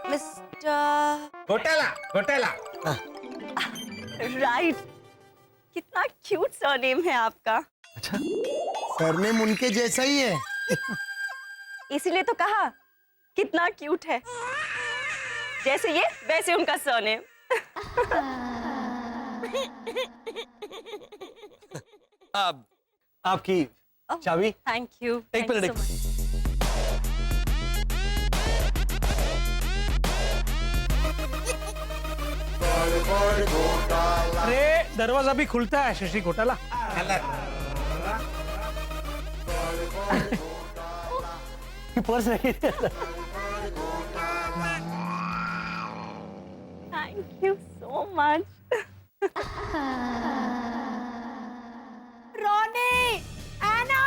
[SPEAKER 15] mister
[SPEAKER 1] घोटाला घोटाला।
[SPEAKER 15] राइट। कितना क्यूट सरनेम है आपका।
[SPEAKER 5] सरनेम उनके जैसा ही है।
[SPEAKER 15] इसीलिए तो कहा कितना क्यूट है, जैसे ये वैसे उनका सरनेम।
[SPEAKER 3] अब आपकी चाबी।
[SPEAKER 15] Thank you.
[SPEAKER 3] एक मिनट।
[SPEAKER 2] अरे दरवाजा भी खुलता है शशि घोटाला।
[SPEAKER 3] पर्स रखिए।
[SPEAKER 15] Thank you so much.
[SPEAKER 8] Ronnie, Anna,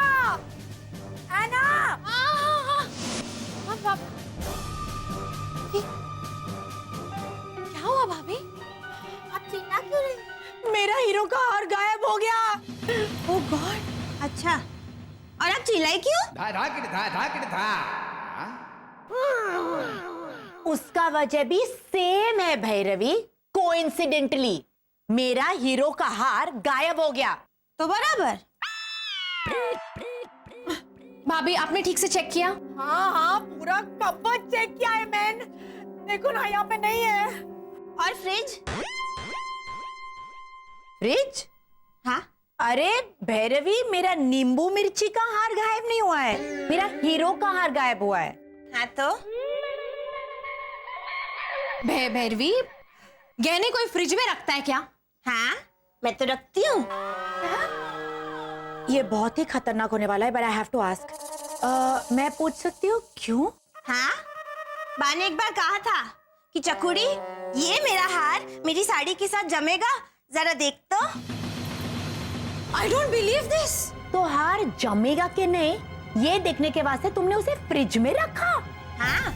[SPEAKER 8] Anna.
[SPEAKER 14] क्या हुआ भाभी?
[SPEAKER 11] आप चिल्ला क्यों रही? मेरा हीरो का हार गायब हो गया।
[SPEAKER 14] ओह गॉड।
[SPEAKER 11] अच्छा, और आप चिल्लाई क्यों?
[SPEAKER 1] धा धा किट धा धा किट धा।
[SPEAKER 8] उसका वजह भी सेम है भैरवी। कोइंसिडेंटली मेरा हीरो का हार गायब हो गया।
[SPEAKER 11] तो बराबर।
[SPEAKER 14] भाभी आपने ठीक से चेक किया?
[SPEAKER 8] हाँ पूरा कपबोर्ड चेक किया है मैन। देखो ना यहाँ पे नहीं है।
[SPEAKER 11] और फ्रिज?
[SPEAKER 8] फ्रिज?
[SPEAKER 11] हाँ।
[SPEAKER 8] अरे भैरवी, मेरा नींबू मिर्ची का हार गायब नहीं हुआ है, मेरा हीरो का हार गायब हुआ है।
[SPEAKER 11] हाँ तो
[SPEAKER 14] भैरवी, गहने कोई फ्रिज में रखता है क्या?
[SPEAKER 11] हाँ, मैं तो रखती हूँ।
[SPEAKER 8] ये बहुत ही खतरनाक होने वाला है, but I have to ask. मैं पूछ सकती हूँ क्यों?
[SPEAKER 11] हाँ, बा ने एक बार कहा था कि चकुड़ी, ये मेरा हार मेरी साड़ी के साथ जमेगा, जरा देख तो।
[SPEAKER 8] I don't believe this। तो हार जमेगा कि नहीं, ये देखने के वास्ते तुमने उसे फ्रिज में रखा?
[SPEAKER 11] हाँ,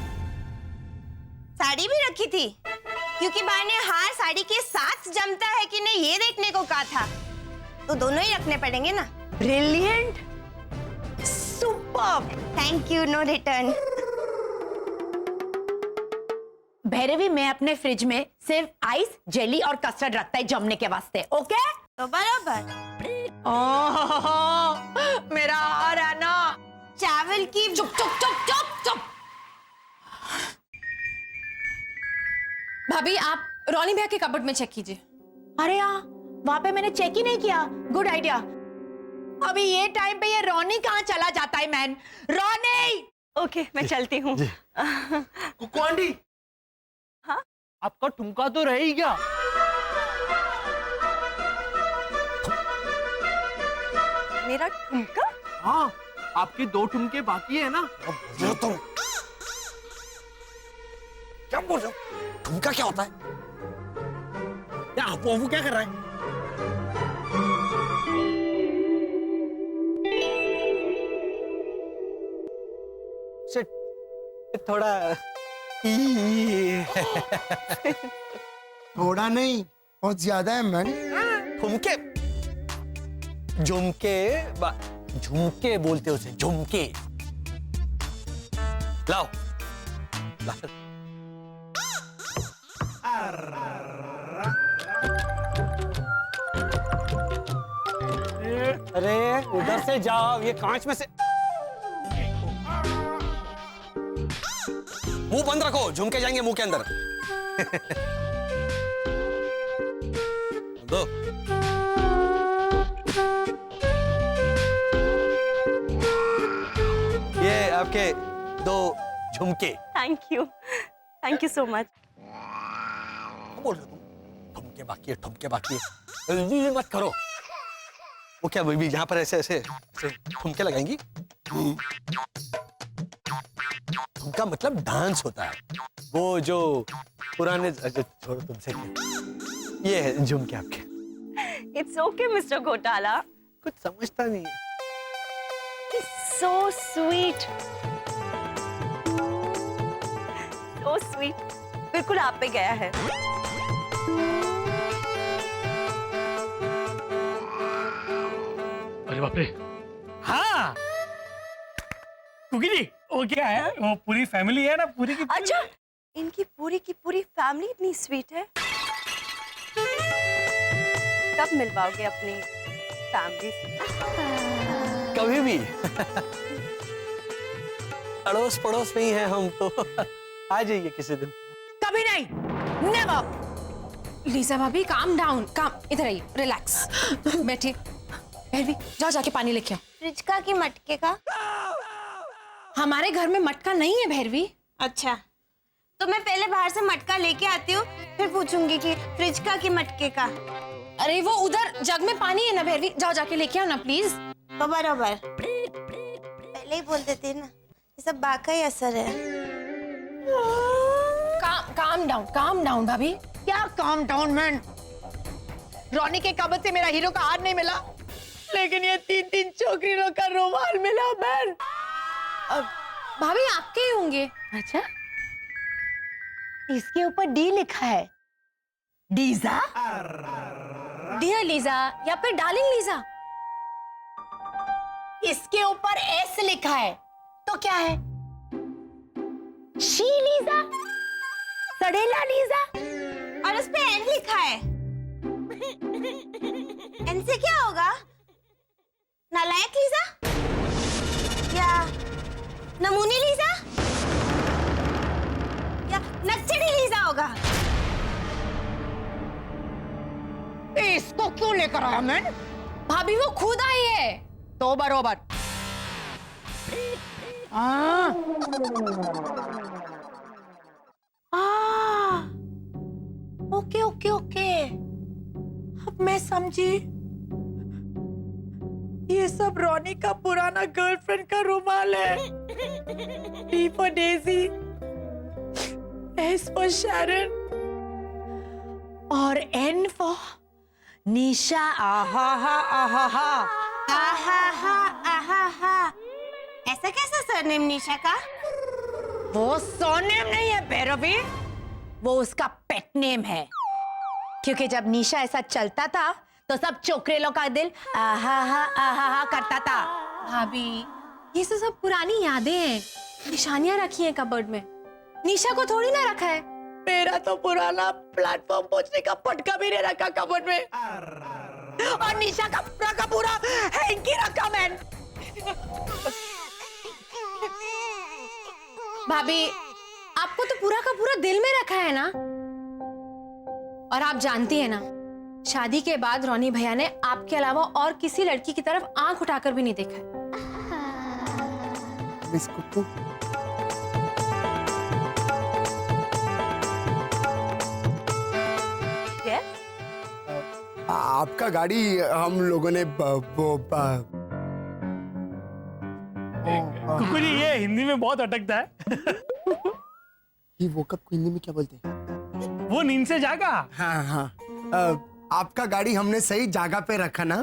[SPEAKER 11] साड़ी भी रखी थी, क्योंकि बा ने हार साड़ी के साथ जमता है कि नहीं ये देखने को कहा था, तो दोनों ही रखने पड़ेंगे ना।
[SPEAKER 8] Brilliant, superb.
[SPEAKER 11] Thank you, no return.
[SPEAKER 8] Bhairavi, मैं अपने फ्रिज में सिर्फ आइस, जेली और कस्टर्ड रखता है जमने के वास्ते। ओके
[SPEAKER 11] तो बराबर।
[SPEAKER 8] मेरा हार है ना।
[SPEAKER 11] चावल की
[SPEAKER 14] चुप चुप चुप चुप चुप। भाभी आप रोनी भैया के कबर्ड में चेक कीजिए।
[SPEAKER 8] अरे यार, वहां पे मैंने चेक ही नहीं किया। Good idea. अभी ये टाइम पे ये रोनी कहाँ चला जाता है मैन? रोनी!
[SPEAKER 15] ओके, मैं चलती हूँ।
[SPEAKER 3] कुकू आंटी,
[SPEAKER 15] हाँ?
[SPEAKER 3] आपका ठुमका तो रह ही गया।
[SPEAKER 15] मेरा ठुमका?
[SPEAKER 3] हाँ, आपके 2 ठुमके बाकी है ना।
[SPEAKER 5] तुम क्या बोल रहे हो? ठुमका क्या होता है?
[SPEAKER 3] क्या आपू क्या कर रहा है? थोड़ा
[SPEAKER 5] थोड़ा नहीं, बहुत ज्यादा है मैन।
[SPEAKER 3] ठुमके, झुमके, झुमके बोलते उसे, झुमके। लाओ, लाओ। अरे उधर से जाओ, ये कांच में से। मुंह बंद रखो, झुमके जाएंगे मुंह के अंदर। दो। ये आपके 2 झुमके।
[SPEAKER 15] Thank you so much.
[SPEAKER 3] बोल रहे तुम? ठुमके बाकी है, ठुमके बाकी है। ये मत करो। वो क्या बेबी, यहाँ पर ऐसे ऐसे ऐसे ठुमके लगाएंगी? धुन का मतलब डांस होता है, वो जो पुराने छोड़ो तुमसे क्या, ये है झुमके आपके।
[SPEAKER 15] इट्स ओके मिस्टर घोटाला।
[SPEAKER 3] कुछ समझता नहीं है।
[SPEAKER 15] So sweet. So sweet. बिल्कुल आप पे गया है।
[SPEAKER 2] अरे बाप रे, हाँ कुकी जी, वो क्या है, वो पूरी फैमिली है ना, पूरी की पूरी।
[SPEAKER 15] अच्छा, इनकी पूरी की पूरी फैमिली इतनी स्वीट है। कब मिलवाओगे अपनी फैमिली से?
[SPEAKER 3] कभी भी। अड़ोस पड़ोस में ही है हम तो, आ जाइए किसी दिन।
[SPEAKER 8] कभी नहीं, नेवर।
[SPEAKER 14] लीजा भाभी काम डाउन, काम, इधर आइए, रिलैक्स, बैठिए। भैरवी जाओ जाके पानी लेके आओ।
[SPEAKER 7] फ्रिज का कि मटके का?
[SPEAKER 14] हमारे घर में मटका नहीं है भैरवी।
[SPEAKER 7] अच्छा, तो मैं पहले बाहर से मटका लेके आती हूँ, फिर पूछूंगी कि फ्रिज का कि मटके का।
[SPEAKER 14] अरे वो उधर जग में पानी है ना भैरवी, जाओ जाके लेके आओ ना प्लीज।
[SPEAKER 7] तो बराबर पहले ही बोल देते ना, ये सब बात का ही असर है।
[SPEAKER 14] काम डाउन भाभी।
[SPEAKER 8] क्या काम डाउन मैन? रोनी के कब्र से मेरा हीरो का हार नहीं मिला, लेकिन ये 3-3 छोकरियों का रुमाल मिला मैन।
[SPEAKER 14] भाभी आपके ही होंगे।
[SPEAKER 8] अच्छा, इसके ऊपर डी लिखा है। डीजा?
[SPEAKER 14] डियर लीजा या फिर डार्लिंग लीजा।
[SPEAKER 8] इसके ऊपर एस लिखा है, तो क्या है? शी लीजा? सड़ेला लीजा?
[SPEAKER 7] और उस पे एन लिखा है। एन से क्या होगा? नालायक लीजा? या नमूनी लीजा? या नक्चड़ी लीजा होगा?
[SPEAKER 8] इसको क्यों लेकर आया मैं?
[SPEAKER 14] भाभी वो खुद आई है।
[SPEAKER 8] तो बरोबर। ओके ओके ओके, अब मैं समझी। ये सब रोनी का पुराना गर्लफ्रेंड का रुमाल है। D for Daisy, S for Sharon और N for निशा। आहा हा आहा हा
[SPEAKER 7] आहा हा आहा हा। ऐसा कैसा सरनेम निशा का?
[SPEAKER 8] वो सरनेम नहीं है भैरवी, वो उसका पेट नेम है। क्योंकि जब निशा ऐसा चलता था तो सब चोकरेलों का दिल आहा हा करता था।
[SPEAKER 14] भाभी ये सब पुरानी यादें हैं, निशानियां रखी हैं कबर्ड में। निशा को थोड़ी ना रखा है।
[SPEAKER 8] मेरा तो पुराना प्लेटफॉर्म पहुंचने का पटका भी नहीं रखा कबर्ड में, और निशा का पूरा हैंकी रखा मैंने।
[SPEAKER 14] भाभी आपको तो पूरा का पूरा दिल में रखा है ना। और आप जानती है ना, शादी के बाद रोनी भैया ने आपके अलावा और किसी लड़की की तरफ आंख उठाकर भी नहीं देखा है।
[SPEAKER 5] मिस कुक्कू, आपका गाड़ी हम लोगों ने
[SPEAKER 2] कुकू जी ये हिंदी में बहुत अटकता है।
[SPEAKER 5] ये वो कब हिंदी में क्या बोलते हैं?
[SPEAKER 2] वो नींद से जागा।
[SPEAKER 5] हाँ हाँ, आपका गाड़ी हमने सही जगह पे रखा ना।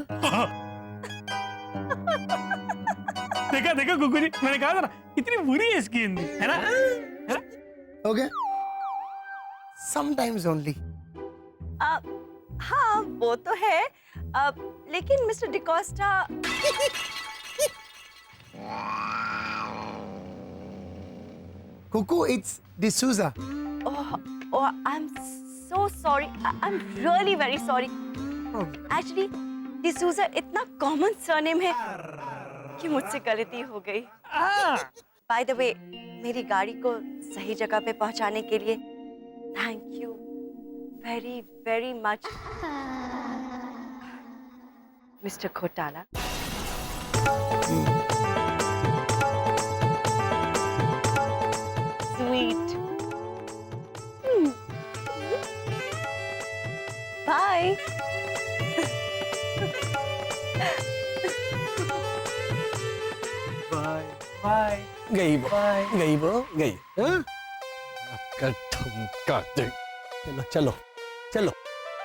[SPEAKER 2] देखा देखा कुकू जी, मैंने कहा था ना, इतनी बुरी है इसकी हिंदी, है ना?
[SPEAKER 5] हो गया? Sometimes only.
[SPEAKER 15] हाँ वो तो है, लेकिन mister D'Costa.
[SPEAKER 5] Cuckoo, it's D'Souza.
[SPEAKER 15] Oh, I'm so sorry. I'm really very sorry. Actually, D'Souza इतना कॉमन सरनेम है कि मुझसे गलती हो गई। By the way, मेरी गाड़ी को सही जगह पे पहुंचाने के लिए thank you very very much mister घोटाला। Sweet. Bye.
[SPEAKER 2] Bye. Bye.
[SPEAKER 3] गई वो, गई वो, गई। हाँ? कर ठुमका दे। चलो चलो चलो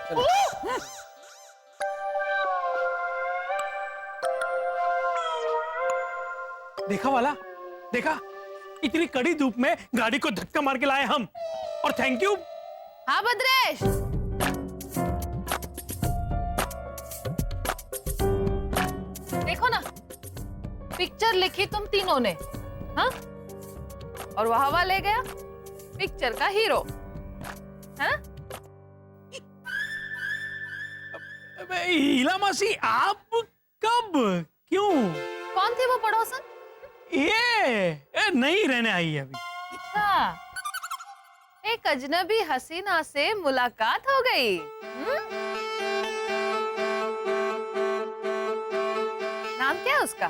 [SPEAKER 3] चलो।
[SPEAKER 2] देखा वाला, देखा, इतनी कड़ी धूप में गाड़ी को धक्का मार के लाए हम, और थैंक यू।
[SPEAKER 14] हाँ भद्रेश, देखो ना, पिक्चर लिखी तुम तीनों ने, हाँ? और वो हवा ले गया पिक्चर का हीरो, है?
[SPEAKER 2] हीला मासी, आप कब, क्यों?
[SPEAKER 14] कौन थी वो पड़ोसन?
[SPEAKER 2] ये नहीं रहने आई है अभी।
[SPEAKER 14] अच्छा, एक अजनबी हसीना से मुलाकात हो गई। नाम क्या है उसका?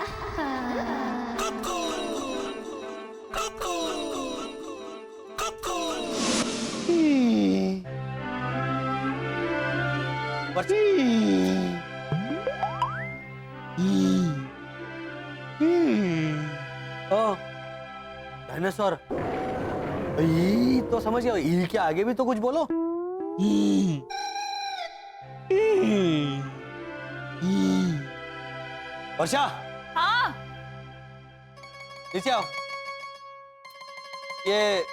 [SPEAKER 3] डायनासोर। ई तो समझ गया, ई के आगे भी तो कुछ बोलो। वर्षा।
[SPEAKER 14] हाँ।
[SPEAKER 3] नीचे आओ। ये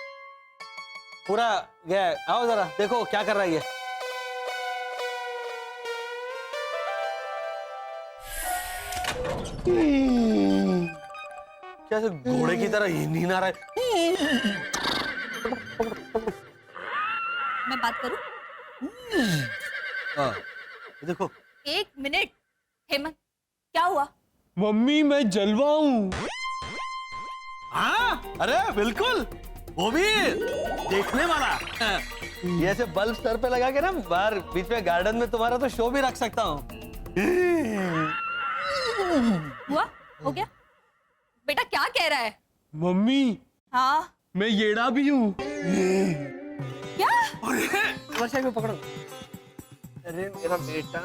[SPEAKER 3] पूरा गया, आओ जरा देखो क्या कर रहा है ये। क्या से घोड़े की तरह नींद आ रहा है।
[SPEAKER 14] मैं बात करूं?
[SPEAKER 3] हाँ, देखो।
[SPEAKER 14] 1 मिनट। हेमंत, क्या हुआ?
[SPEAKER 3] मम्मी मैं जलवा हूँ। हाँ, अरे बिल्कुल, वो भी देखने वाला। ये ऐसे बल्ब सर पे लगा के ना बाहर बीच में गार्डन में तुम्हारा तो शो भी रख सकता हूँ।
[SPEAKER 14] हुआ? हो गया? बेटा क्या कह रहा है?
[SPEAKER 3] मम्मी।
[SPEAKER 14] हाँ?
[SPEAKER 3] मैं येड़ा भी हूँ।
[SPEAKER 14] क्या?
[SPEAKER 3] वर्षा को पकड़ो। अरे मेरा बेटा,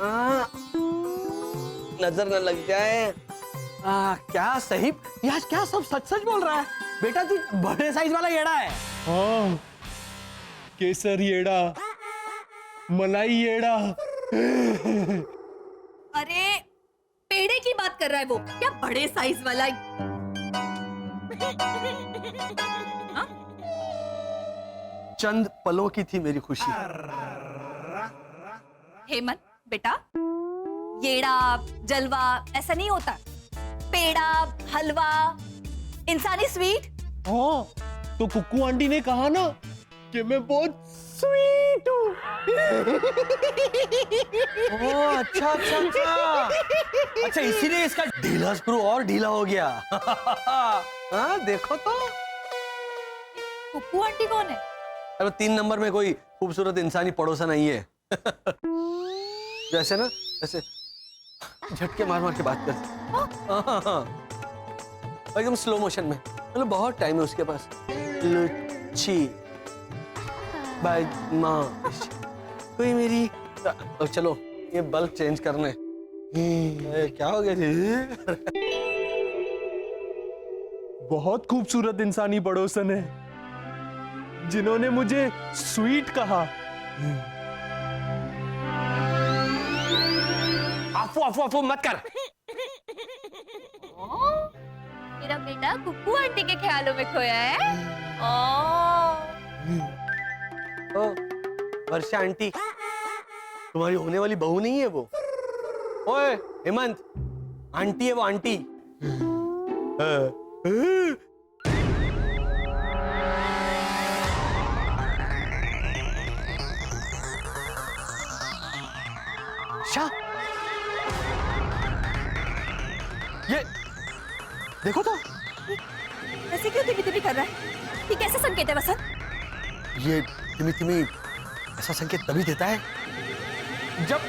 [SPEAKER 3] नजर न लग जाए। क्या सही, यार क्या सब सच सच बोल रहा है बेटा, तू बड़े साइज वाला येड़ा है।
[SPEAKER 16] हाँ, केसर येड़ा, मलाई येड़ा।
[SPEAKER 14] अरे पेड़े की बात कर रहा है वो, क्या बड़े साइज वाला? हाँ?
[SPEAKER 3] चंद पलों की थी मेरी खुशी।
[SPEAKER 14] हेमंत बेटा, येड़ा जलवा ऐसा नहीं होता। पेड़ा, हलवा, इंसानी स्वीट।
[SPEAKER 16] हाँ, तो कुक्कू आंटी ने कहा ना कि मैं बहुत स्वीट हूँ।
[SPEAKER 3] अच्छा अच्छा अच्छा, अच्छा इसीलिए इसका ढीला स्क्रू और ढीला हो गया। हाँ देखो तो।
[SPEAKER 14] कुक्कू आंटी कौन है?
[SPEAKER 3] अरे 3 नंबर में कोई खूबसूरत इंसानी पड़ोसन नहीं है। जैसे ना, ऐसे झटके मार मार के बात करते, एकदम स्लो मोशन में। मतलब बहुत टाइम है उसके पास। लुच्ची, बदमाश, कोई मेरी। चलो ये बल्ब चेंज करने। क्या हो गया जी?
[SPEAKER 16] बहुत खूबसूरत इंसानी पड़ोसन है जिन्होंने मुझे स्वीट कहा।
[SPEAKER 3] अफू अफू अफू मत कर।
[SPEAKER 14] मेरा बेटा कुक्कू आंटी के ख्यालों में खोया है।
[SPEAKER 3] ओ वर्षा आंटी, तुम्हारी होने वाली बहू नहीं है वो। ओए हेमंत, आंटी है वो, आंटी। शाह, ये देखो तो।
[SPEAKER 14] ऐसे क्यों तिमी-तिमी कर रहा है? ये कैसा संकेत है वसंत?
[SPEAKER 3] ये तिमी तिमी ऐसा संकेत तभी देता है जब।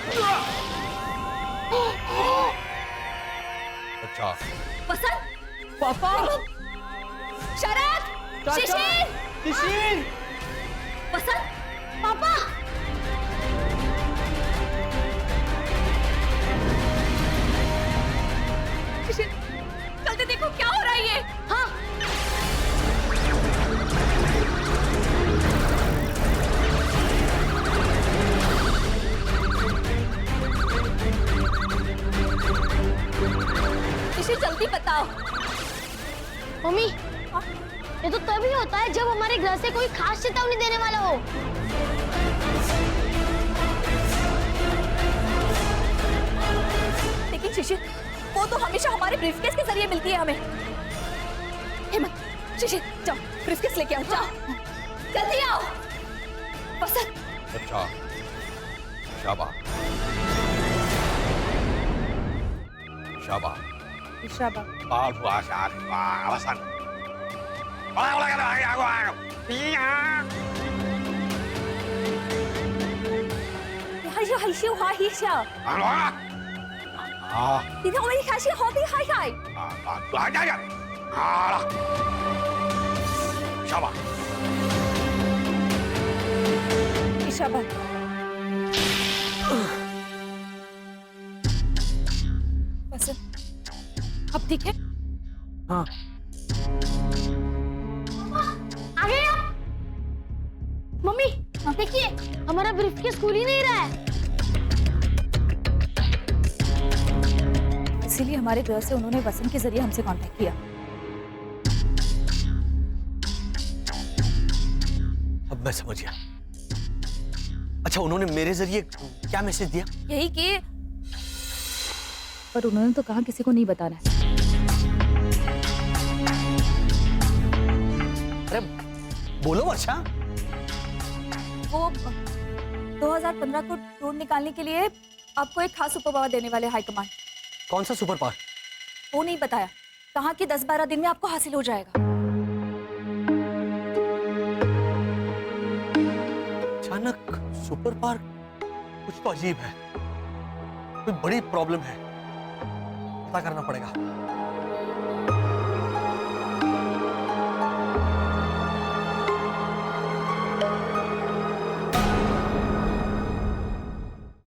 [SPEAKER 3] अच्छा
[SPEAKER 14] वसंत,
[SPEAKER 3] पापा,
[SPEAKER 14] शरद, शिशिर,
[SPEAKER 3] शिशिर,
[SPEAKER 14] वसंत, पापा। शिशिर, जल्दी देखो क्या हो रहा है ये। हाँ।
[SPEAKER 7] होता है जब हमारे ग्रह से कोई खास चेतावनी देने वाला हो।
[SPEAKER 14] लेकिन शिशिर, वो तो हमेशा हमारे ब्रीफकेस के जरिए मिलती है हमें। हिम्मत, शिशिर जाओ ब्रीफकेस लेके आओ, जाओ जल्दी आओ। वसंत।
[SPEAKER 3] अच्छा शाबाश शाबाश
[SPEAKER 14] शाबाश।
[SPEAKER 9] All puasa, alasan.
[SPEAKER 14] अब ठीक है?
[SPEAKER 3] हाँ।
[SPEAKER 7] आ गए आप? मम्मी देखिए, हमारा ब्रीफकेस खुल ही नहीं रहा है।
[SPEAKER 14] इसीलिए हमारे ग्रह से उन्होंने वसंत के जरिए हमसे कांटेक्ट किया।
[SPEAKER 3] अब मैं समझ गया। अच्छा, उन्होंने मेरे जरिए क्या मैसेज दिया?
[SPEAKER 14] यही कि, पर उन्होंने तो कहा किसी को नहीं बताना है।
[SPEAKER 3] अरे बोलो वर्षा।
[SPEAKER 14] वो 2015 को ढूंढ निकालने के लिए आपको एक खास सुपर पावर देने वाले हाई कमांड।
[SPEAKER 3] कौन सा सुपर पावर?
[SPEAKER 14] वो नहीं बताया, कहा कि 10-12 दिन में आपको हासिल हो जाएगा।
[SPEAKER 3] अचानक सुपर पावर, कुछ तो अजीब है, कोई बड़ी प्रॉब्लम है, पता करना पड़ेगा।